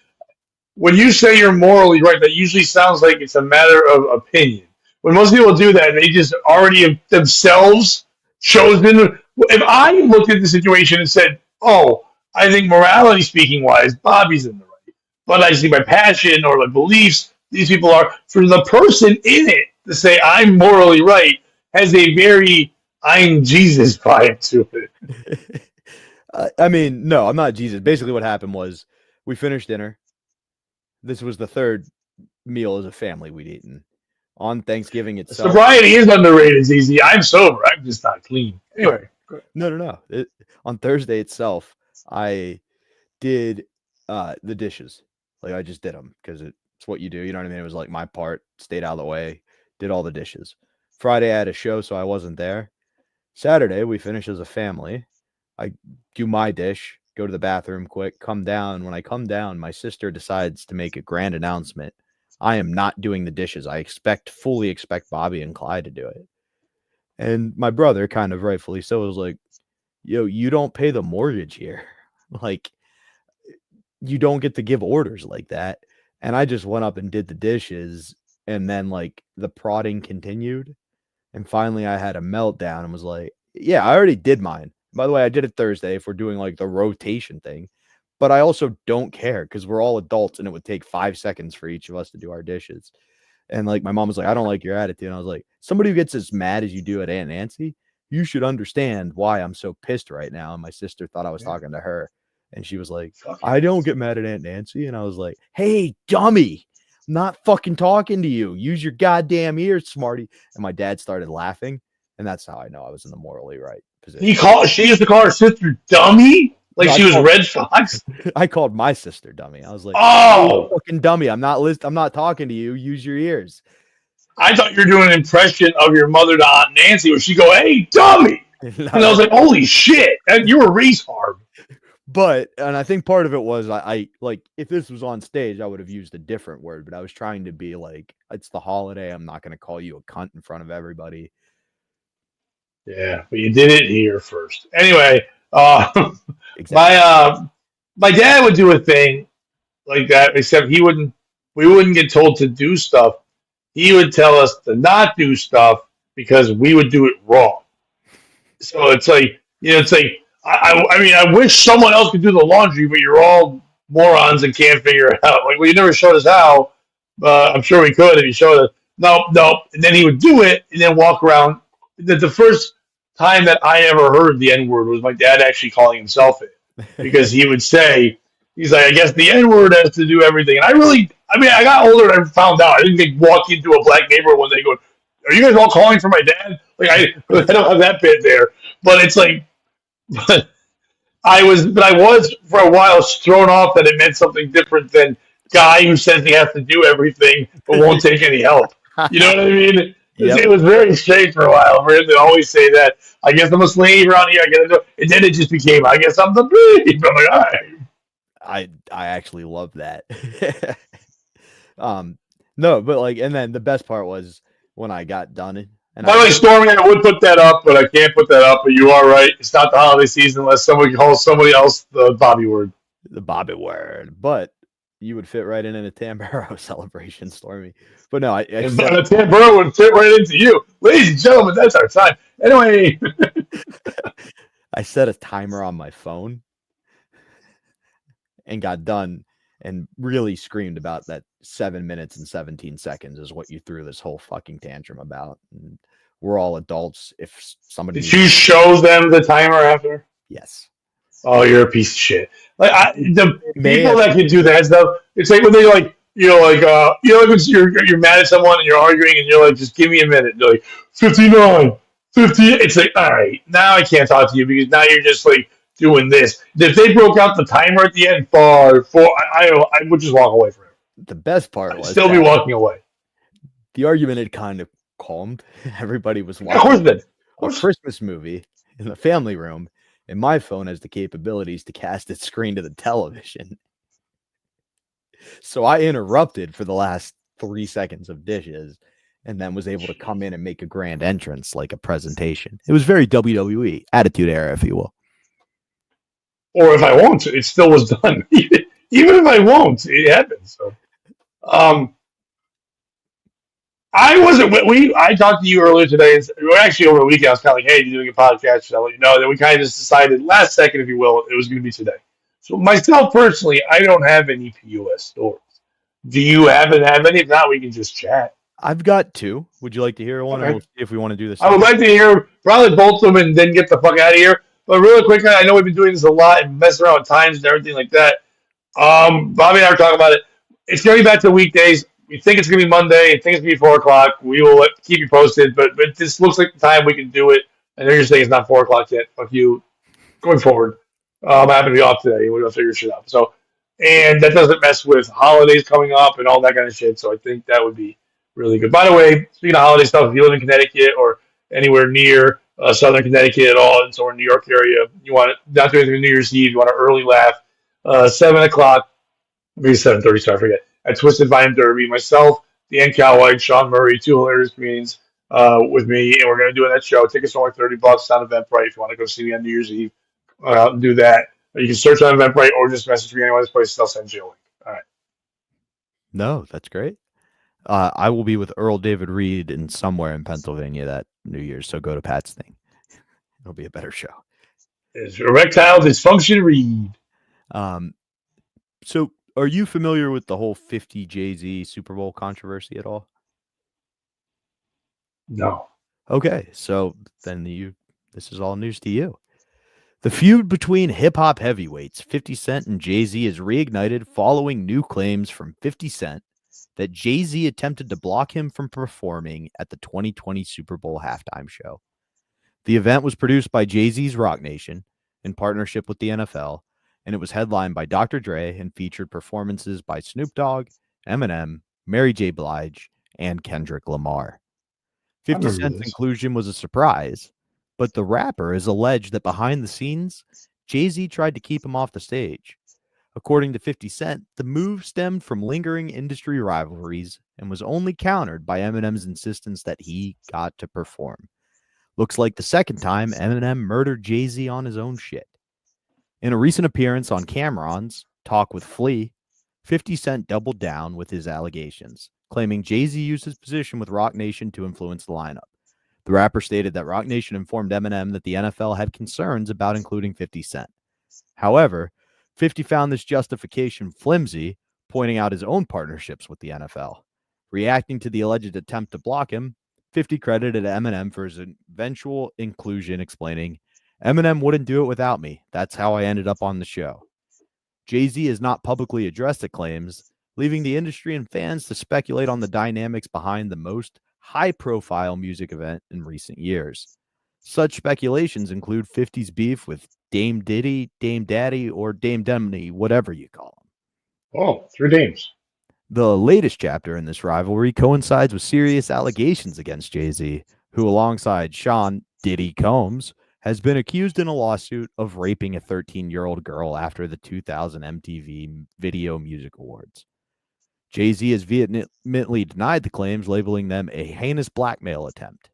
when you say you're morally right, that usually sounds like it's a matter of opinion. When most people do that, they just already have themselves chosen. If I looked at the situation and said, "Oh, I think morality speaking wise, Bobby's in the right," but I see my passion or my beliefs, these people are, for the person in it to say I'm morally right has a very I'm Jesus vibe to it. I mean, no, I'm not Jesus. Basically, what happened was we finished dinner. This was the third meal as a family we'd eaten. On Thanksgiving itself. Sobriety is underrated, ZZ. I'm sober. I'm just not clean. Anyway. No. On Thursday itself, I did the dishes. Like, I just did them because it's what you do. You know what I mean? It was like my part, stayed out of the way, did all the dishes. Friday I had a show, so I wasn't there. Saturday we finish as a family. I do my dish, go to the bathroom quick, come down. When I come down, my sister decides to make a grand announcement. I am not doing the dishes. I fully expect Bobby and Clyde to do it. And my brother, kind of rightfully so, was like, yo, you don't pay the mortgage here. Like, you don't get to give orders like that. And I just went up and did the dishes. And then, like, the prodding continued. And finally, I had a meltdown and was like, yeah, I already did mine. By the way, I did it Thursday if we're doing, like, the rotation thing. But I also don't care because we're all adults and it would take 5 seconds for each of us to do our dishes. And, like, my mom was like, I don't like your attitude. And I was like, somebody who gets as mad as you do at Aunt Nancy, you should understand why I'm so pissed right now. And my sister thought I was talking to her. And she was like, I don't get mad at Aunt Nancy. And I was like, hey, dummy, I'm not fucking talking to you. Use your goddamn ears, smarty. And my dad started laughing. And that's how I know I was in the morally right position. She used to call her sister dummy? Like No, she was Red Fox? I called my sister dummy. I was like, oh, fucking dummy. I'm not talking to you. Use your ears. I thought you were doing an impression of your mother to Aunt Nancy where she go, hey, dummy. And I was like, holy shit. You were race hard. And I think part of it was I like, if this was on stage, I would have used a different word, but I was trying to be like, it's the holiday. I'm not going to call you a cunt in front of everybody. Yeah, but you did it here first. Anyway, Exactly. my dad would do a thing like that, except we wouldn't get told to do stuff. He would tell us to not do stuff because we would do it wrong. So it's like, I mean, I wish someone else could do the laundry, but you're all morons and can't figure it out. Like, well, you never showed us how. I'm sure we could if you showed us. No. And then he would do it and then walk around. The first time that I ever heard the N word was my dad actually calling himself it, because he would say, he's like, I guess the N word has to do everything. And I got older and I found out. I didn't walk into a black neighborhood one day going, are you guys all calling for my dad? Like, I don't have that bit there. But it's like, but I was for a while thrown off that it meant something different than guy who says he has to do everything but won't take any help. You know what I mean? Yep. It was very strange for a while for him to always say that. I guess I'm a slave around here. And then it just became, I guess I'm the beef. I'm like, all right. I actually love that. No, but like, and then the best part was when I got done. And by the way, Stormy, I would put that up, but I can't put that up. But you are right. It's not the holiday season unless somebody calls somebody else the Bobby word. The Bobby word. But you would fit right in a Tamburo celebration, Stormy. But no, and a Tamburo would fit right into you. Ladies and gentlemen, that's our time. Anyway. I set a timer on my phone and got done and really screamed about that 7 minutes and 17 seconds is what you threw this whole fucking tantrum about. And we're all adults. If somebody did you show them the timer after? Yes. Oh, you're a piece of shit. Like the people that can do that stuff, it's like when they like, when you're mad at someone and you're arguing and you're like, just give me a minute. They're like 59, 50. It's like, all right, now I can't talk to you because now you're just like doing this. If they broke out the timer at the end, I would just walk away from it. The best part was still be walking away. The argument had kind of calmed. Everybody was watching a Christmas movie in the family room, and my phone has the capabilities to cast its screen to the television. So I interrupted for the last 3 seconds of dishes and then was able to come in and make a grand entrance like a presentation. It was very WWE, Attitude Era, if you will. Or if I won't, it still was done. Even if I won't, it happens. So, I talked to you earlier today. Actually, over the weekend, I was kind of like, hey, you're doing a podcast. Should I let you know? Then we kind of just decided last second, if you will, it was going to be today. So myself personally, I don't have any POS stories. Do you have any? If not, we can just chat. I've got 2. Would you like to hear one? Okay. Or we'll see if we want to do this. I would like to hear probably both of them and then get the fuck out of here. But really quick, I know we've been doing this a lot and messing around with times and everything like that. Bobby and I were talking about it. It's going to be back to weekdays. We think it's going to be Monday. I think it's going to be 4 o'clock. We will keep you posted. But this looks like the time we can do it. I know you're saying it's not 4 o'clock yet. Fuck you. Going forward. I'm happy to be off today. We're going to figure shit out. So, and that doesn't mess with holidays coming up and all that kind of shit. So I think that would be really good. By the way, speaking of holiday stuff, if you live in Connecticut or anywhere near southern Connecticut at all, and so in New York area, you want to not do anything New Year's Eve, you want an early laugh, 7 o'clock, maybe 7:30. Sorry, I forget. At Twisted Vine Derby, myself, Dan Cowhide, Sean Murray, two hilarious comedians with me, and we're going to do that show. Tickets are only $30 on Eventbrite if you want to go see me on New Year's Eve. Do that. You can search on Eventbrite or just message me anywhere this place. They'll send you a link. All right. No, that's great. I will be with Earl David Reed in somewhere in Pennsylvania that New Year's, so go to Pat's thing. It'll be a better show. It's erectile dysfunction Reed. So are you familiar with the whole 50 Jay-Z Super Bowl controversy at all? No. Okay, so then this is all news to you. The feud between hip-hop heavyweights 50 Cent and Jay-Z is reignited following new claims from 50 Cent that Jay-Z attempted to block him from performing at the 2020 Super Bowl halftime show. The event was produced by Jay-Z's Rock Nation in partnership with the NFL, and it was headlined by Dr. Dre and featured performances by Snoop Dogg, Eminem, Mary J. Blige, and Kendrick Lamar. 50 Cent's inclusion was a surprise, but the rapper is alleged that behind the scenes, Jay-Z tried to keep him off the stage. According to 50 Cent, the move stemmed from lingering industry rivalries and was only countered by Eminem's insistence that he got to perform. Looks like the second time Eminem murdered Jay-Z on his own shit. In a recent appearance on Cameron's Talk with Flea, 50 Cent doubled down with his allegations, claiming Jay-Z used his position with Rock Nation to influence the lineup. The rapper stated that Rock Nation informed Eminem that the NFL had concerns about including 50 Cent. However, 50 found this justification flimsy, pointing out his own partnerships with the NFL. Reacting to the alleged attempt to block him, 50 credited Eminem for his eventual inclusion, explaining, "Eminem wouldn't do it without me. That's how I ended up on the show." Jay-Z has not publicly addressed the claims, leaving the industry and fans to speculate on the dynamics behind the most high-profile music event in recent years. Such speculations include 50's beef with Dame Diddy, Dame Daddy, or Dame Demney, whatever you call him. Oh, 3 dames. The latest chapter in this rivalry coincides with serious allegations against Jay-Z, who, alongside Sean Diddy Combs, has been accused in a lawsuit of raping a 13-year-old girl after the 2000 MTV Video Music Awards. Jay-Z has vehemently denied the claims, labeling them a heinous blackmail attempt.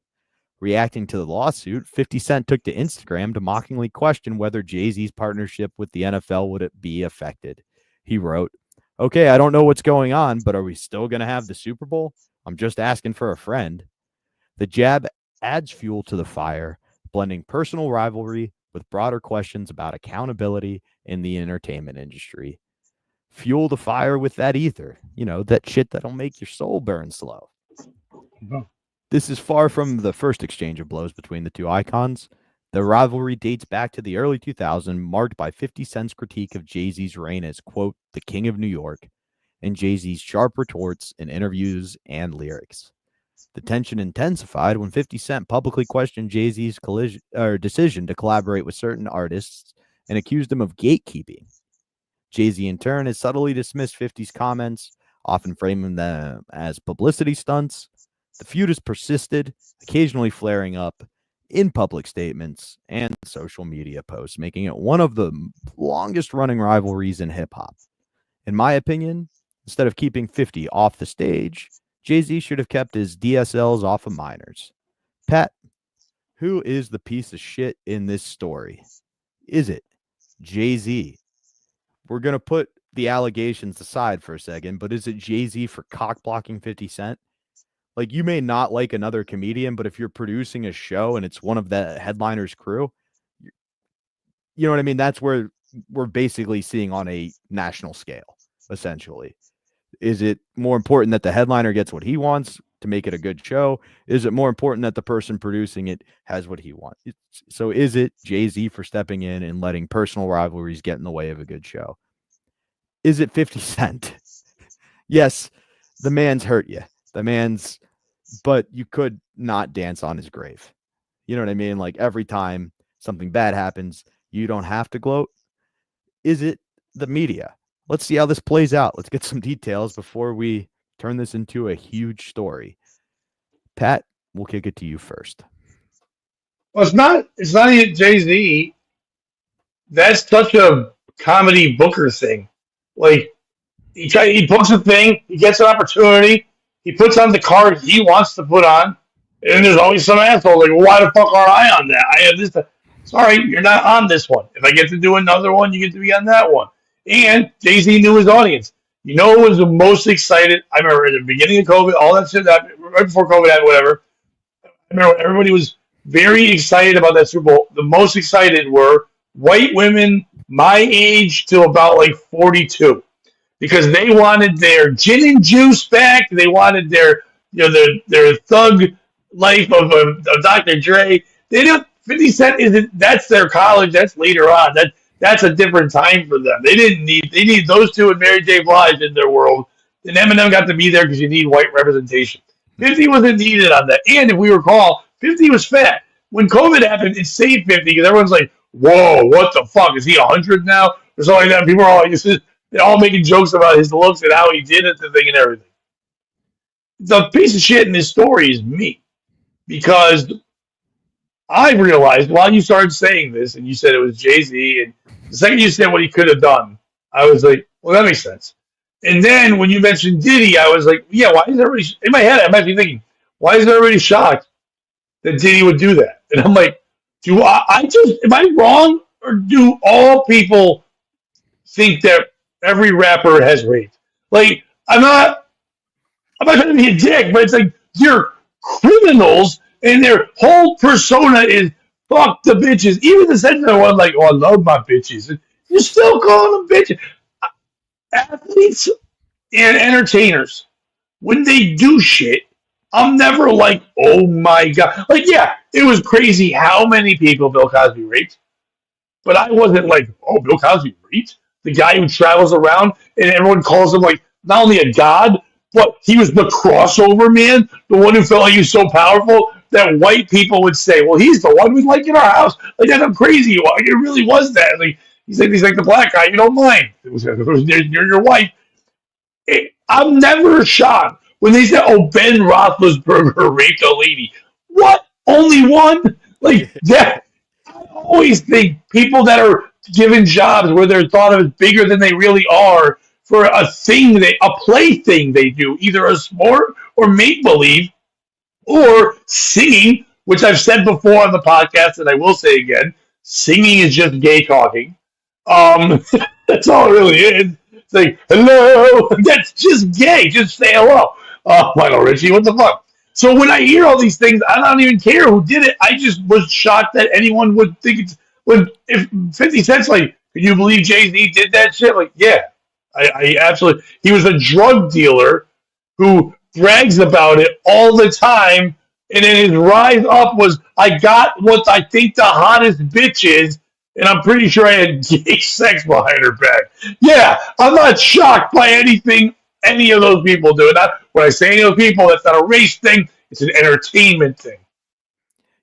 Reacting to the lawsuit, 50 Cent took to Instagram to mockingly question whether Jay-Z's partnership with the NFL would be affected. He wrote, "Okay, I don't know what's going on, but are we still going to have the Super Bowl? I'm just asking for a friend." The jab adds fuel to the fire, blending personal rivalry with broader questions about accountability in the entertainment industry. Fuel the fire with that ether, that shit that'll make your soul burn slow. Mm-hmm. This is far from the first exchange of blows between the two icons. The rivalry dates back to the early 2000s, marked by 50 Cent's critique of Jay-Z's reign as, quote, the king of New York, and Jay-Z's sharp retorts in interviews and lyrics. The tension intensified when 50 Cent publicly questioned Jay-Z's decision to collaborate with certain artists and accused him of gatekeeping. Jay-Z, in turn, has subtly dismissed 50's comments, often framing them as publicity stunts. The feud has persisted, occasionally flaring up in public statements and social media posts, making it one of the longest-running rivalries in hip-hop. In my opinion, instead of keeping 50 off the stage, Jay-Z should have kept his DSLs off of minors. Pat, who is the piece of shit in this story? Is it Jay-Z? We're going to put the allegations aside for a second, but is it Jay-Z for cock-blocking 50 Cent? Like, you may not like another comedian, but if you're producing a show and it's one of the headliner's crew, you know what I mean? That's where we're basically seeing on a national scale, essentially. Is it more important that the headliner gets what he wants to make it a good show? Is it more important that the person producing it has what he wants? So is it Jay-Z for stepping in and letting personal rivalries get in the way of a good show? Is it 50 Cent? Yes, the man's hurt you. But you could not dance on his grave. You know what I mean? Like, every time something bad happens, you don't have to gloat. Is it the media? Let's see how this plays out. Let's get some details before we turn this into a huge story. Pat, we'll kick it to you first. Well, it's not even Jay-Z. That's such a comedy booker thing. Like he books a thing, he gets an opportunity, he puts on the card he wants to put on, and there's always some asshole like, well, why the fuck are I on that? I have this. Sorry, you're not on this one. If I get to do another one, you get to be on that one. And Jay Z knew his audience. You know who was the most excited? I remember at the beginning of COVID, all that shit, right before COVID had whatever. I remember everybody was very excited about that Super Bowl. The most excited were white women my age to about like 42 because they wanted their gin and juice back. They wanted their their thug life of Dr. Dre. They don't. 50 Cent isn't. That's their college. That's later on. That's a different time for them. They need those two and Mary J. Blige in their world. And Eminem got to be there because you need white representation. 50 wasn't needed on that. And if we recall, 50 was fat. When COVID happened, it saved 50 because everyone's like, whoa, what the fuck? Is he 100 now? Or something like that. People are all they're all making jokes about his looks and how he did it, the thing and everything. The piece of shit in this story is me. Because I realized while you started saying this and you said it was Jay-Z, and the second you said what he could have done, I was like, well, that makes sense. And then when you mentioned Diddy, I was like, yeah, why is everybody, in my head, I'm actually thinking, why is everybody shocked that Diddy would do that? And I'm like, am I wrong? Or do all people think that every rapper has raped? Like, I'm not trying to be a dick, but it's like, you're criminals and their whole persona is fuck the bitches. Even the sensitive one, like, oh, I love my bitches. You're still calling them bitches. Athletes and entertainers, when they do shit, I'm never like, oh my god. Like, yeah, it was crazy how many people Bill Cosby raped, but I wasn't like, oh, Bill Cosby raped the guy who travels around and everyone calls him like not only a god, but he was the crossover man, the one who felt like he was so powerful that white people would say, well, he's the one we like in our house. Like, that's how crazy you are. Like, it really was that. Like, he's like the black guy. You don't mind. You're your wife. I'm never shocked when they say, "Oh, Ben Roethlisberger raped a lady." What? Only one? Like that? I always think people that are given jobs where they're thought of as bigger than they really are for a plaything they do, either a sport or make believe or singing, which I've said before on the podcast, and I will say again, singing is just gay talking. That's all it really is. It's like, hello. That's just gay. Just say hello. Lionel Richie, what the fuck? So when I hear all these things, I don't even care who did it. I just was shocked that anyone would think it's when if 50 Cent's like, can you believe Jay-Z did that shit? Like, yeah. I absolutely he was a drug dealer who brags about it all the time, and then his rise up was I got what I think the hottest bitch is, and I'm pretty sure I had gay sex behind her back. Yeah, I'm not shocked by anything any of those people do. Not when I say any of those people, that's not a race thing, it's an entertainment thing.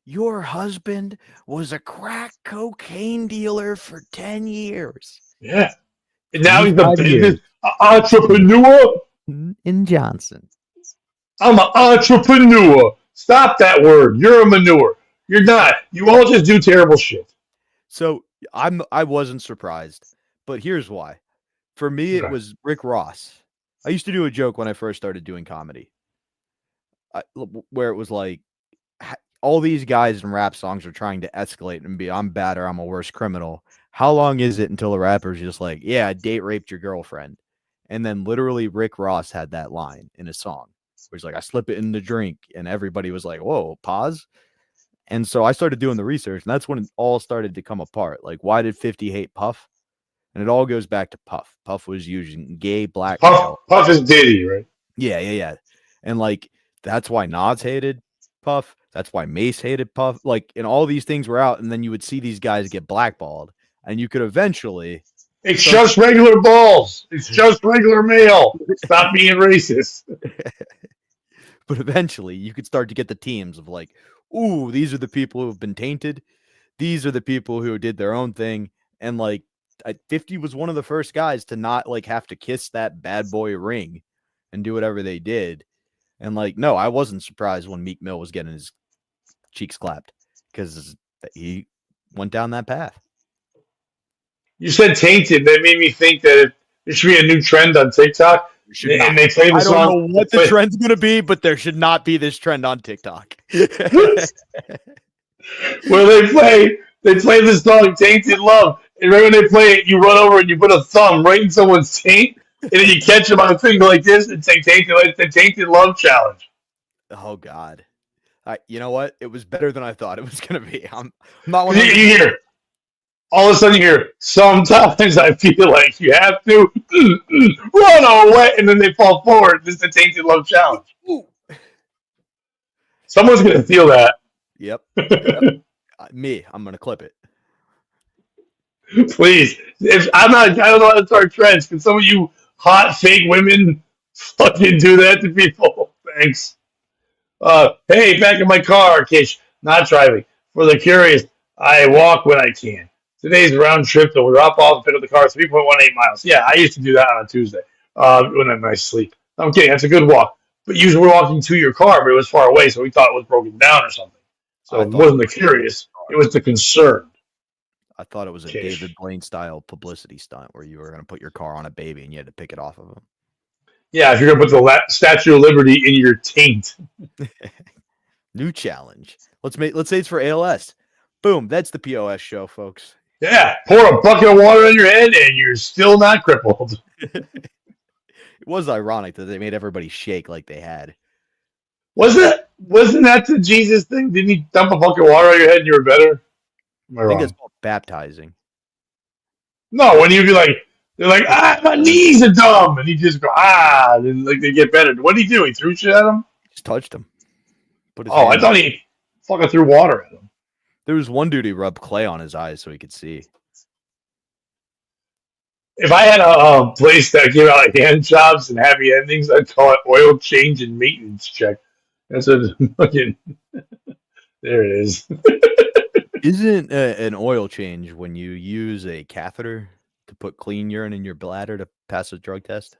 Your husband was a crack cocaine dealer for 10 years. Yeah. And now he's a 25 business years. entrepreneur. In Johnson. I'm an entrepreneur. Stop that word. You're a manure. You're not. You all just do terrible shit. So I wasn't surprised, but here's why. For me, it was Rick Ross. I used to do a joke when I first started doing comedy, where it was like, all these guys in rap songs are trying to escalate and be, I'm bad or I'm a worse criminal. How long is it until the rapper's just like, yeah, I date raped your girlfriend? And then literally Rick Ross had that line in a song where he's like, I slip it in the drink. And everybody was like, whoa, pause. And so I started doing the research, and that's when it all started to come apart. Like, why did 50 hate Puff? And it all goes back to Puff. Puff was using gay black. Puff is Diddy, right? Yeah. And like, that's why Nas hated Puff. That's why Mace hated Puff. Like, and all these things were out, and then you would see these guys get blackballed, and you could eventually. It's just regular balls. It's just regular male. Stop being racist. But eventually, you could start to get the teams of like, ooh, these are the people who have been tainted. These are the people who did their own thing. And like, 50 was one of the first guys to not like have to kiss that bad boy ring and do whatever they did. And like, no, I wasn't surprised when Meek Mill was getting his cheeks clapped because he went down that path. You said tainted. That made me think that there should be a new trend on TikTok. And they play the song. I don't know what the trend's going to be, but there should not be this trend on TikTok. Where they play the song "Tainted Love," and right when they play it, you run over and you put a thumb right in someone's taint, and then you catch them on a finger like this and say "Tainted." It's the Tainted Love Challenge. Oh God, you know what? It was better than I thought it was going to be. I'm not. You hear all of a sudden you hear. Sometimes I feel like you have to run away, and then they fall forward. This is the Tainted Love Challenge. Ooh. Someone's gonna feel that. Yep. Me, I'm gonna clip it. Please, I don't know how to start trends. Can some of you hot fake women fucking do that to people? Thanks. Hey, back in my car, in case not driving. For the curious, I walk when I can. Today's round trip to drop off and pick up the car, 3.18 miles. Yeah, I used to do that on a Tuesday when I'm in my sleep. I'm kidding. That's a good walk. But you were walking to your car, but it was far away, so we thought it was broken down or something. So it wasn't the curious. It was the concern. I thought it was a David Blaine style publicity stunt where you were going to put your car on a baby and you had to pick it off of him. Yeah, if you're going to put the Statue of Liberty in your taint. New challenge. Let's say it's for ALS. Boom, that's the POS show, folks. Yeah, pour a bucket of water on your head and you're still not crippled. It was ironic that they made everybody shake like they had. Wasn't that the Jesus thing? Didn't he dump a bucket of water on your head and you were better? I think it's called baptizing. No, when you'd be like, they're like, my knees are dumb, and he just go, and then like they get better. What did he do? He threw shit at him? Just touched him. I thought he fucking threw water at him. There was one dude he rubbed clay on his eyes so he could see. If I had a place that gave out like hand jobs and happy endings, I'd call it oil change and maintenance check. That's a fucking. There it is. Isn't an oil change when you use a catheter to put clean urine in your bladder to pass a drug test?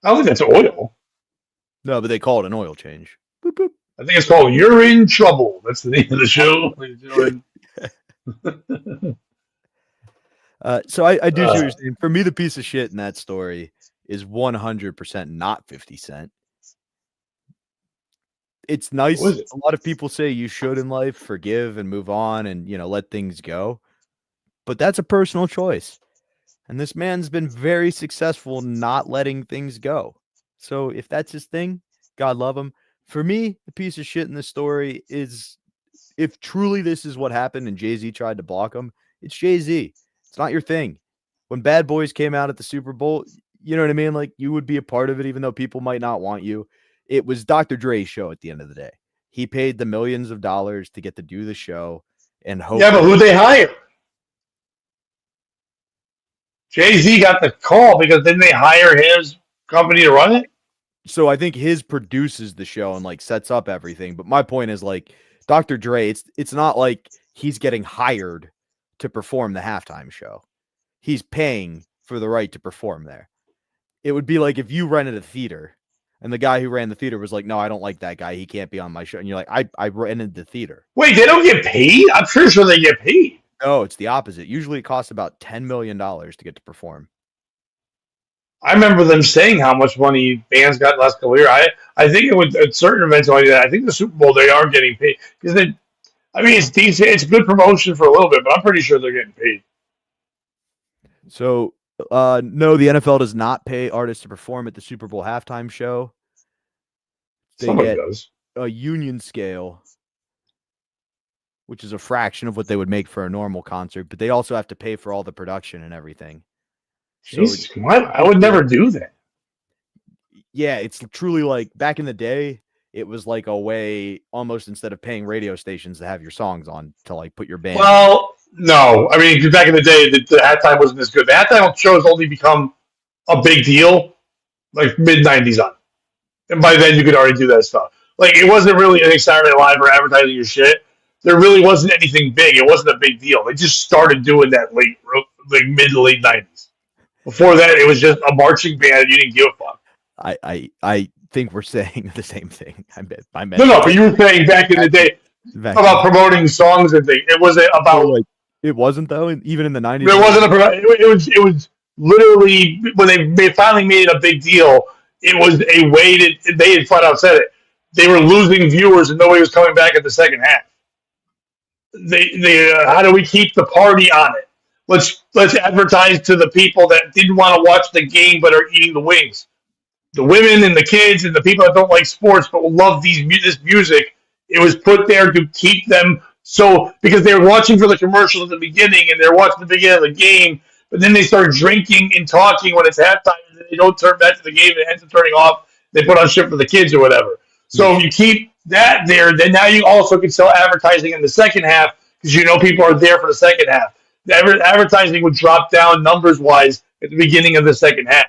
I don't think that's oil. No, but they call it an oil change. Boop, boop. I think it's called You're in Trouble. That's the name of the show. So I do see what you're saying. For me, the piece of shit in that story is 100% not 50 Cent. It's nice. A lot of people say you should in life forgive and move on and, let things go. But that's a personal choice. And this man's been very successful not letting things go. So if that's his thing, God love him. For me, the piece of shit in this story is if truly this is what happened and Jay-Z tried to block him, it's Jay-Z. It's not your thing. When Bad Boys came out at the Super Bowl, you know what I mean? Like you would be a part of it, even though people might not want you. It was Dr. Dre's show at the end of the day. He paid the millions of dollars to get to do the show and hope. Yeah, but who'd they hire? Jay-Z got the call because didn't they hire his company to run it? So I think his produces the show and like sets up everything. But my point is like Dr. Dre, it's not like he's getting hired to perform the halftime show. He's paying for the right to perform there. It would be like if you rented a theater and the guy who ran the theater was like, no, I don't like that guy. He can't be on my show. And you're like, I rented the theater. Wait, they don't get paid? I'm pretty sure they get paid. No, it's the opposite. Usually it costs about $10 million to get to perform. I remember them saying how much money bands got last couple of years. I think it would at certain events like that. I think the Super Bowl they are getting paid because it's decent. It's good promotion for a little bit, but I'm pretty sure they're getting paid. So no, the NFL does not pay artists to perform at the Super Bowl halftime show. They get a union scale, which is a fraction of what they would make for a normal concert, but they also have to pay for all the production and everything. Jesus, I would never do that. Yeah, it's truly like back in the day, it was like a way almost instead of paying radio stations to have your songs on to like put your band. Well, no. I mean, back in the day, the halftime wasn't as good. The halftime shows only become a big deal like mid-90s on. And by then, you could already do that stuff. Like, it wasn't really anything Saturday Night Live or advertising your shit. There really wasn't anything big. It wasn't a big deal. They just started doing that mid to late 90s. Before that, it was just a marching band. You didn't give a fuck. I think we're saying the same thing. I meant No, but you were saying back in the day about promoting songs and things. It wasn't so, about. like, it wasn't though. Even in the 90s. It wasn't a. It was literally when they finally made it a big deal. It was a way to. They had flat out said it. They were losing viewers and nobody was coming back at the second half. How do we keep the party on it? Let's advertise to the people that didn't want to watch the game but are eating the wings. The women and the kids and the people that don't like sports but will love this music. It was put there to keep them so because they were watching for the commercial at the beginning and they're watching the beginning of the game, but then they start drinking and talking when it's halftime and they don't turn back to the game and it ends up turning off. They put on shit for the kids or whatever. So if you keep that there, then now you also can sell advertising in the second half because you know people are there for the second half. The advertising would drop down numbers wise at the beginning of the second half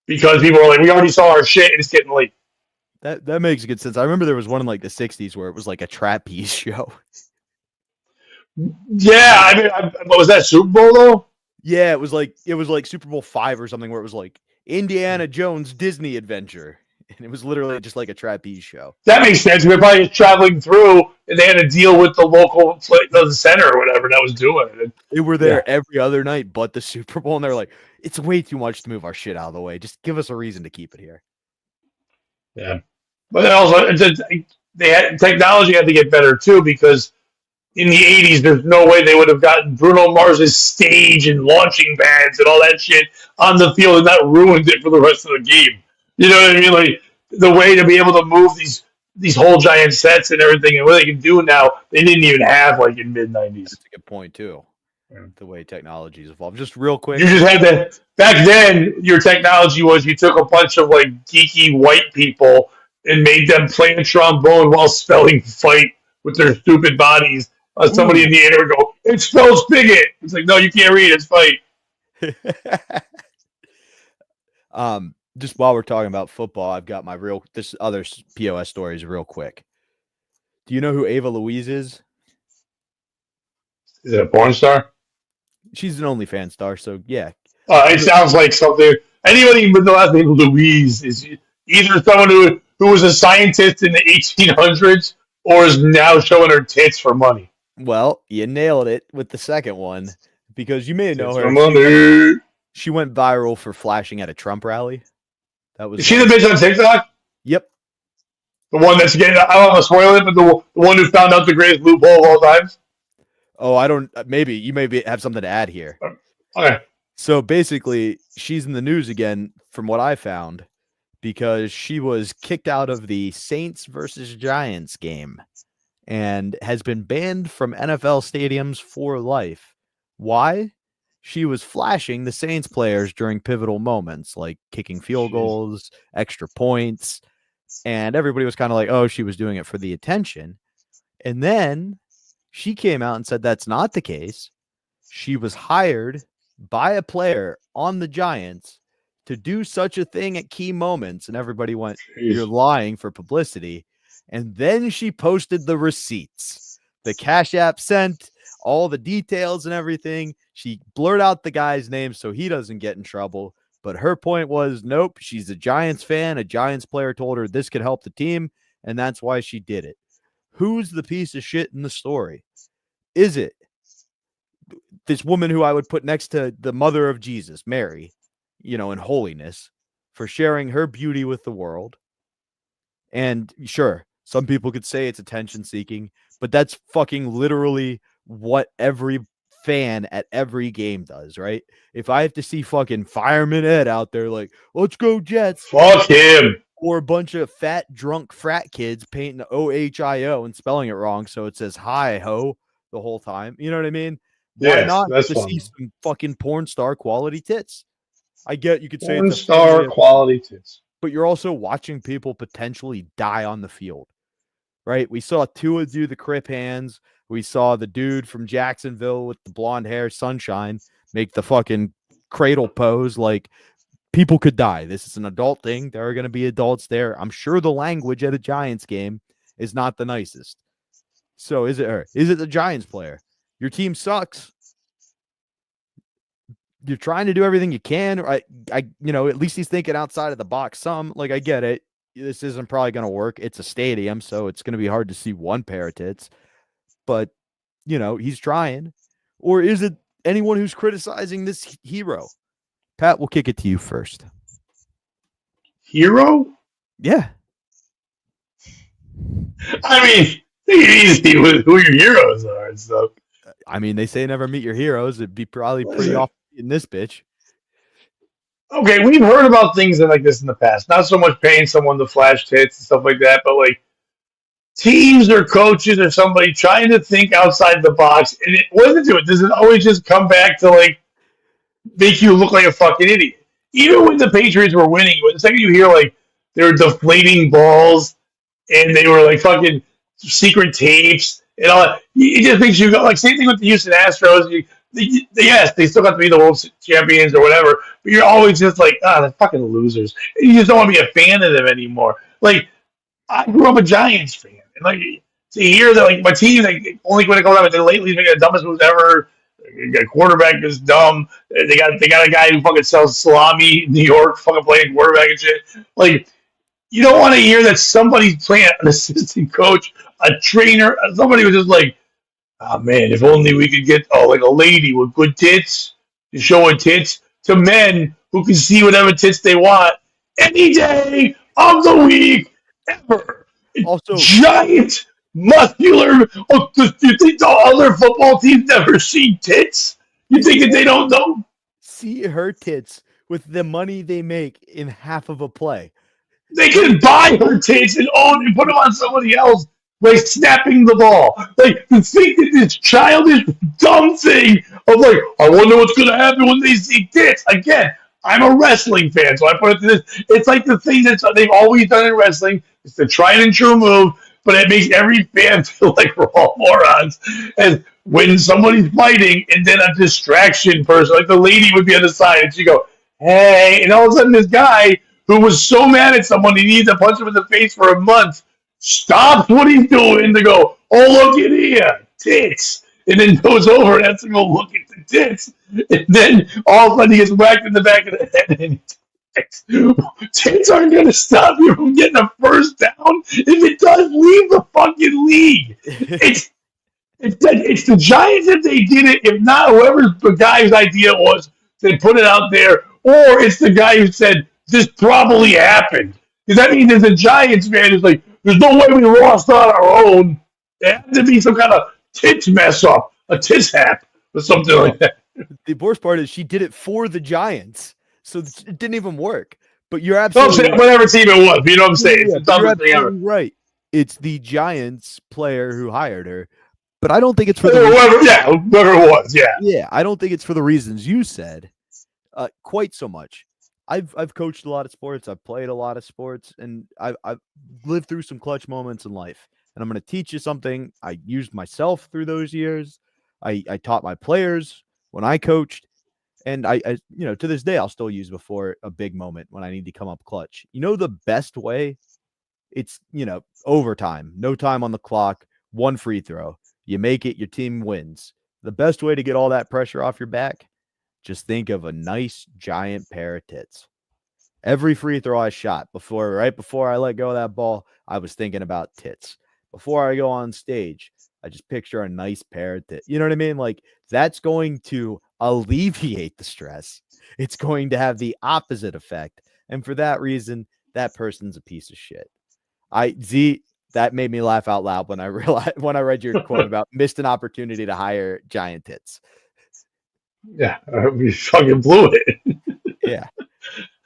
because people are like, we already saw our shit and it's getting late. That makes good sense. I remember there was one in like the 60s where it was like a trapeze show. Yeah, I mean, what was that, Super Bowl though? Yeah, it was like Super Bowl 5 or something where it was like Indiana Jones Disney Adventure. And it was literally just like a trapeze show. That makes sense. They're probably just traveling through and they had to deal with the local the center or whatever that was doing it. They were there every other night but the Super Bowl, and they're like, it's way too much to move our shit out of the way. Just give us a reason to keep it here. Yeah. But also, technology had to get better too because in the 80s, there's no way they would have gotten Bruno Mars's stage and launching pads and all that shit on the field and not ruined it for the rest of the game. You know what I mean? Like the way to be able to move these whole giant sets and everything and what they can do now, they didn't even have like in mid 90s. That's a good point too. Yeah. The way technology's evolved. Just real quick. You just had to back then your technology was you took a bunch of like geeky white people and made them play a trombone while spelling fight with their stupid bodies. Somebody in the air would go, it spells bigot. It's like, no, you can't read it. It's fight. Just while we're talking about football, I've got this other POS stories real quick. Do you know who Ava Louise is? Is it a porn star? She's an OnlyFans star, so yeah. It sounds like something. Anybody with the last name Louise is either someone who was a scientist in the 1800s or is now showing her tits for money. Well, you nailed it with the second one because you may know her. She went viral for flashing at a Trump rally. That was. Is she the bitch on TikTok? Yep. The one that's getting. I don't want to spoil it, but the one who found out the greatest loophole of all time. Oh, I don't. Maybe you have something to add here. Okay. So basically, she's in the news again, from what I found, because she was kicked out of the Saints versus Giants game and has been banned from NFL stadiums for life. Why? She was flashing the Saints players during pivotal moments, like kicking field goals, extra points, and everybody was kind of like, oh, she was doing it for the attention. And then she came out and said that's not the case. She was hired by a player on the Giants to do such a thing at key moments, and everybody went, you're lying for publicity. And then she posted the receipts, the Cash App sent, all the details and everything. She blurred out the guy's name so he doesn't get in trouble. But her point was, nope, she's a Giants fan. A Giants player told her this could help the team, and that's why she did it. Who's the piece of shit in the story? Is it this woman who I would put next to the mother of Jesus, Mary, in holiness, for sharing her beauty with the world? And sure, some people could say it's attention seeking, but that's fucking literally what every fan at every game does, right? If I have to see fucking Fireman Ed out there like, let's go Jets. Fuck him. Or a bunch of fat, drunk frat kids painting OHIO and spelling it wrong so it says hi ho the whole time. You know what I mean? Why not to see some fucking porn star quality tits? I get you could say porn star quality tits. But you're also watching people potentially die on the field, right? We saw Tua do the crip hands. We saw the dude from Jacksonville with the blonde hair, Sunshine, make the fucking cradle pose. Like, people could die. This is an adult thing. There are going to be adults there. I'm sure the language at a Giants game is not the nicest. So is it her? Is it the Giants player? Your team sucks. you're trying to do everything you can. At least he's thinking outside of the box. Some, like, I get it. This isn't probably going to work. It's a stadium, so it's going to be hard to see one pair of tits. But, he's trying. Or is it anyone who's criticizing this hero? Pat, we'll kick it to you first. Hero? Yeah. I mean, take it easy with who your heroes are and stuff. I mean, they say never meet your heroes. It'd be probably pretty off in this bitch. Okay, we've heard about things like this in the past. Not so much paying someone to flash tits and stuff like that, but like teams or coaches or somebody trying to think outside the box. And what does it do? Does it always just come back to like make you look like a fucking idiot? Even when the Patriots were winning, the second you hear like they were deflating balls and they were like fucking secret tapes and all that, it just makes you go like same thing with the Houston Astros. Yes, they still got to be the World Champions or whatever, but you're always just like, they're fucking losers. And you just don't want to be a fan of them anymore. Like, I grew up a Giants fan, and like to hear that like my team like only when it comes out, they're lately making the dumbest moves ever. Their quarterback is dumb. They got a guy who fucking sells salami in New York, fucking playing quarterback and shit. Like, you don't want to hear that somebody's playing an assistant coach, a trainer, somebody who's just like, oh man, if only we could get like a lady with good tits to show her tits to men who can see whatever tits they want any day of the week ever. Also, giant, muscular. Oh, do you think the other football teams never see tits? You think that they don't know? See her tits with the money they make in half of a play. They can buy her tits and own and put them on somebody else by snapping the ball. Like, to think that this childish, dumb thing of like, I wonder what's going to happen when they see tits. Again, I'm a wrestling fan, so I put it to this. It's like the thing that they've always done in wrestling. It's the tried and true move, but it makes every fan feel like we're all morons. And when somebody's fighting and then a distraction person, like the lady would be on the side and she'd go, hey, and all of a sudden this guy who was so mad at someone he needed to punch him in the face for a month stops what he's doing to go, oh, look at here, tits. And then goes over and has to go look at the tits. And then all of a sudden he gets whacked in the back of the head and tits aren't going to stop you from getting a first down. If it does, leave the fucking league. It's the Giants if they did it. If not, whoever the guy's idea was, they put it out there. Or it's the guy who said, this probably happened. Because that means there's a Giants fan who's like, there's no way we lost on our own. There had to be some kind of tits mess up, a tits hap, or something like that. The worst part is she did it for the Giants, so it didn't even work. But you're absolutely right. Whatever team it was, you know what I'm saying? Yeah, it's the dumbest thing ever. Right. It's the Giants player who hired her, but I don't think it's for whoever it was. Yeah. Yeah, I don't think it's for the reasons you said. Quite so much. I've coached a lot of sports. I've played a lot of sports, and I've lived through some clutch moments in life. And I'm going to teach you something I used myself through those years. I taught my players when I coached, and I to this day I'll still use before a big moment when I need to come up clutch. The best way, it's overtime, no time on the clock, one free throw. You make it, your team wins. The best way to get all that pressure off your back, just think of a nice giant pair of tits. Every free throw I shot right before I let go of that ball, I was thinking about tits. Before I go on stage, I just picture a nice pair of tits. You know what I mean? Like, that's going to alleviate the stress. It's going to have the opposite effect. And for that reason, that person's a piece of shit. That made me laugh out loud when I read your quote about missed an opportunity to hire giant tits. Yeah, we fucking blew it. Yeah.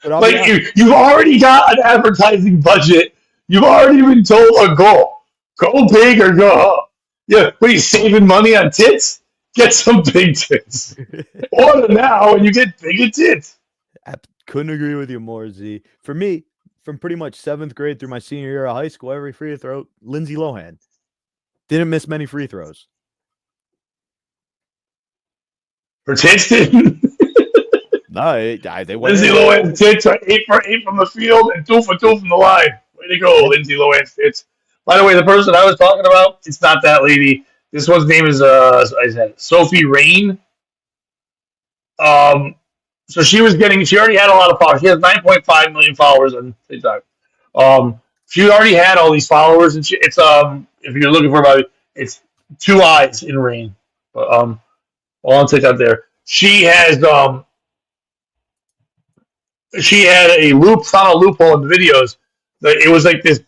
Like, you've already got an advertising budget. You've already been told a goal. Go big or go home. Yeah, what are you saving money on tits? Get some big tits. Order now and you get bigger tits. I couldn't agree with you more, Z. For me, from pretty much 7th grade through my senior year of high school, every free throw, Lindsay Lohan. Didn't miss many free throws. Her tits didn't? No, they went. Lindsay Lohan's tits are 8 for 8 from the field and 2 for 2 from the line. Way to go, Lindsay Lohan's tits. By the way, the person I was talking about, it's not that lady. This one's name is Sophie Rain. So she already had a lot of followers. She has 9.5 million followers on TikTok. She already had all these followers, and if you're looking for about it's Two Eyes in Rain. But on TikTok there, she had a found a loophole in the videos. It was like this.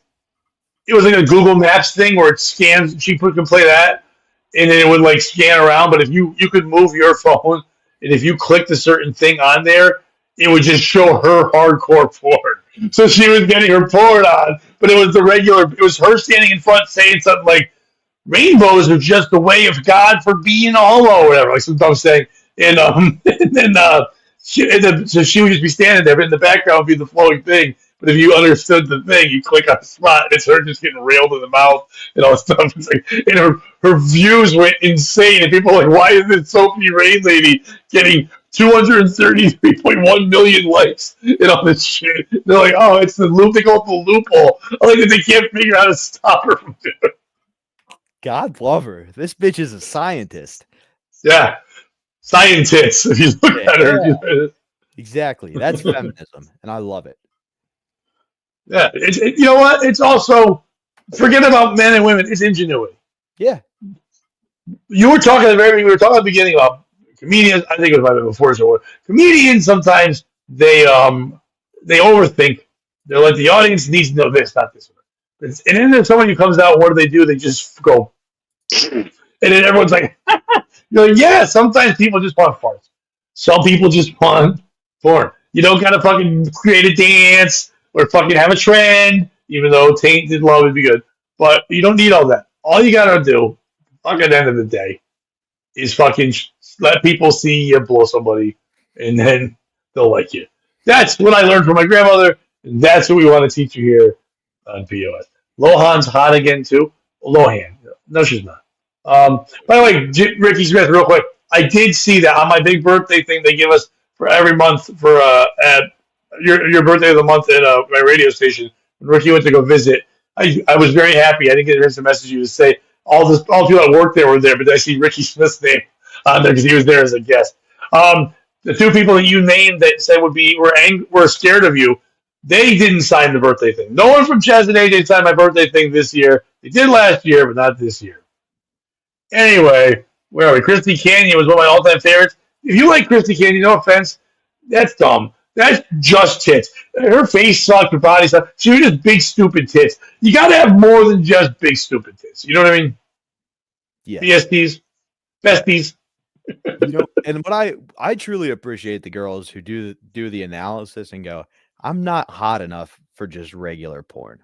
It was like a Google Maps thing where it scans. She can play that, and then it would like scan around. But if you could move your phone, and if you clicked a certain thing on there, it would just show her hardcore porn. So she was getting her porn on, but it was the regular. It was her standing in front saying something like, "Rainbows are just the way of God for being a homo," or whatever, like some dumb saying. And and then so she would just be standing there, but in the background would be the flowing thing. But if you understood the thing, you click on the spot, and it's her just getting railed in the mouth and all this stuff. It's like, and her views went insane, and people were like, "Why is this Sophie Rain lady getting 233.1 million likes and all this shit?" They're like, "Oh, it's the loop. They call it the loophole." I like that they can't figure out how to stop her from doing it. God love her. This bitch is a scientist. Yeah, scientists. If you look at her, exactly. That's feminism, and I love it. Yeah, you know what? It's also forget about men and women. It's ingenuity. Yeah. You were talking at the very. We were talking at the beginning about comedians. I think it was before. So comedians sometimes they overthink. They're like the audience needs to know this, not this. And then there's someone who comes out. What do? They just go, and then everyone's like, you're like, yeah. Sometimes people just want farts. Some people just want porn. You don't gotta fucking create a dance or fucking have a trend, even though tainted love would be good. But you don't need all that. All you gotta do, fucking at the end of the day, is fucking let people see you blow somebody, and then they'll like you. That's what I learned from my grandmother, and that's what we want to teach you here on POS. Lohan's hot again too. Lohan, no, she's not. By the way, Ricky Smith, real quick, I did see that on my big birthday thing they give us for every month for at your birthday of the month at my radio station. When Ricky went to go visit, I was very happy. I didn't get a message you to say all the people that worked there were there, but I see Ricky Smith's name on there because he was there as a guest. The two people that you named that said were scared of you, they didn't sign the birthday thing. No one from Chaz and AJ signed my birthday thing this year. They did last year, but not this year. Anyway, where are we? Christy Canyon was one of my all-time favorites. If you like Christy Canyon, no offense, that's dumb. That's just tits. Her face sucked, her body sucked. She was just big, stupid tits. You got to have more than just big, stupid tits. You know what I mean? Yeah. BSTs, besties. And what I truly appreciate the girls who do the analysis and go, I'm not hot enough for just regular porn.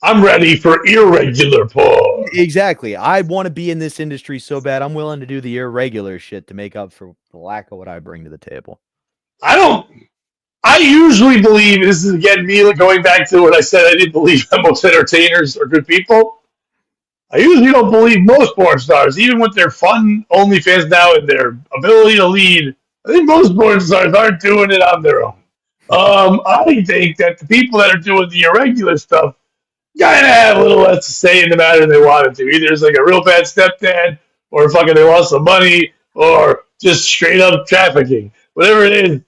I'm ready for irregular porn. Exactly. I want to be in this industry so bad. I'm willing to do the irregular shit to make up for the lack of what I bring to the table. I usually believe, this is again me going back to what I said, I didn't believe that most entertainers are good people. I usually don't believe most porn stars, even with their fun OnlyFans now and their ability to lead. I think most porn stars aren't doing it on their own. I think that the people that are doing the irregular stuff gotta have a little less to say in the matter than they wanted to. Either it's like a real bad stepdad, or fucking they lost some money, or just straight up trafficking. Whatever it is,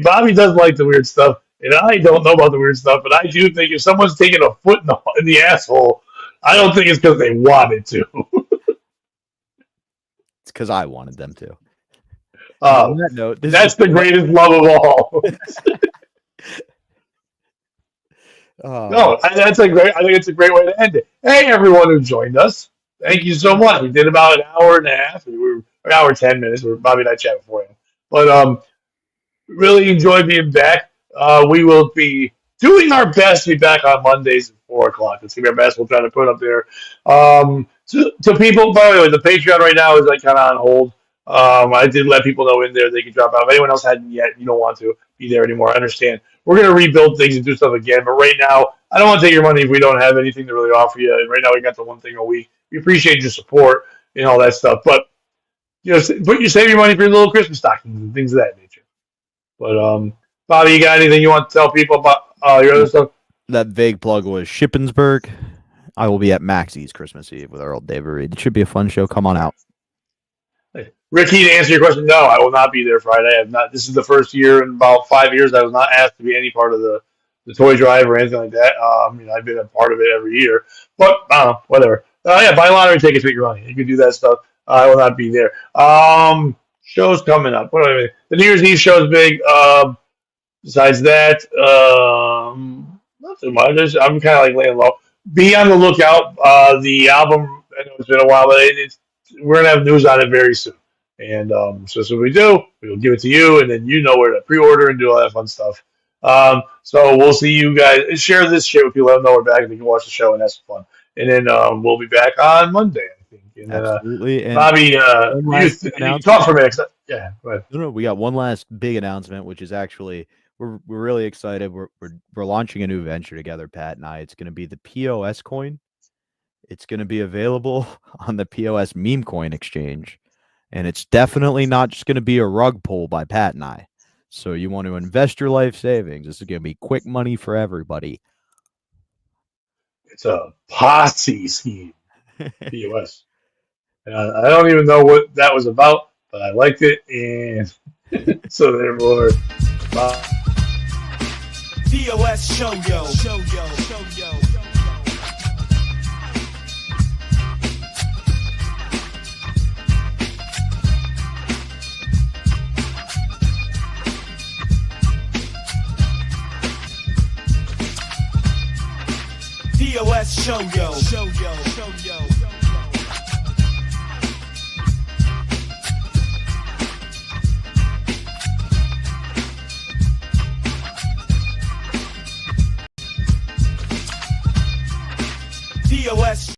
Bobby does like the weird stuff, and I don't know about the weird stuff, but I do think if someone's taking a foot in the asshole, I don't think it's because they wanted to. It's because I wanted them to. On that note, that's the greatest love of all. No, I think it's a great way to end it. Hey, everyone who joined us, thank you so much. We did about an hour and a half. We were an hour and 10 minutes. Bobby and I chatted beforehand, but really enjoyed being back. We will be doing our best to be back on Mondays at 4:00. It's gonna be our best. We'll try to put up there. To people, by the way, the Patreon right now is like kind of on hold. I did let people know in there they can drop out. If anyone else hadn't yet, you don't want to be there anymore. I understand. We're going to rebuild things and do stuff again. But right now, I don't want to take your money if we don't have anything to really offer you. And right now, we got the one thing a week. We appreciate your support and all that stuff. But save your money for your little Christmas stockings and things of that nature. But Bobby, you got anything you want to tell people about your other stuff? That vague plug was Shippensburg. I will be at Maxie's Christmas Eve with our old David Reed. It should be a fun show. Come on out. Ricky, to answer your question, no, I will not be there Friday. I have not. This is the first year in about 5 years I was not asked to be any part of the toy drive or anything like that. I've been a part of it every year, but whatever. Yeah, buy lottery tickets with your money. You can do that stuff. I will not be there. Shows coming up. What do I mean? The New Year's Eve show is big. Besides that, not too much. I'm kind of like laying low. Be on the lookout. The album, I know it's been a while, but we're going to have news on it very soon. And so that's what we do. We'll give it to you, and then you know where to pre-order and do all that fun stuff. So we'll see you guys. Share this shit with people. Let them know we're back, and they can watch the show, and that's fun. And then we'll be back on Monday, I think. And then, Absolutely. And Bobby, you talk for a minute. Yeah, go ahead. No, we got one last big announcement, which is actually we're really excited. We're launching a new venture together, Pat and I. It's going to be the POS coin. It's going to be available on the POS meme coin exchange, and it's definitely not just going to be a rug pull by Pat and I. So you want to invest your life savings. This is going to be quick money for everybody. It's a posse scheme, POS. I don't even know what that was about, but I liked it, and so therefore, POS show yo. POS show yo. POS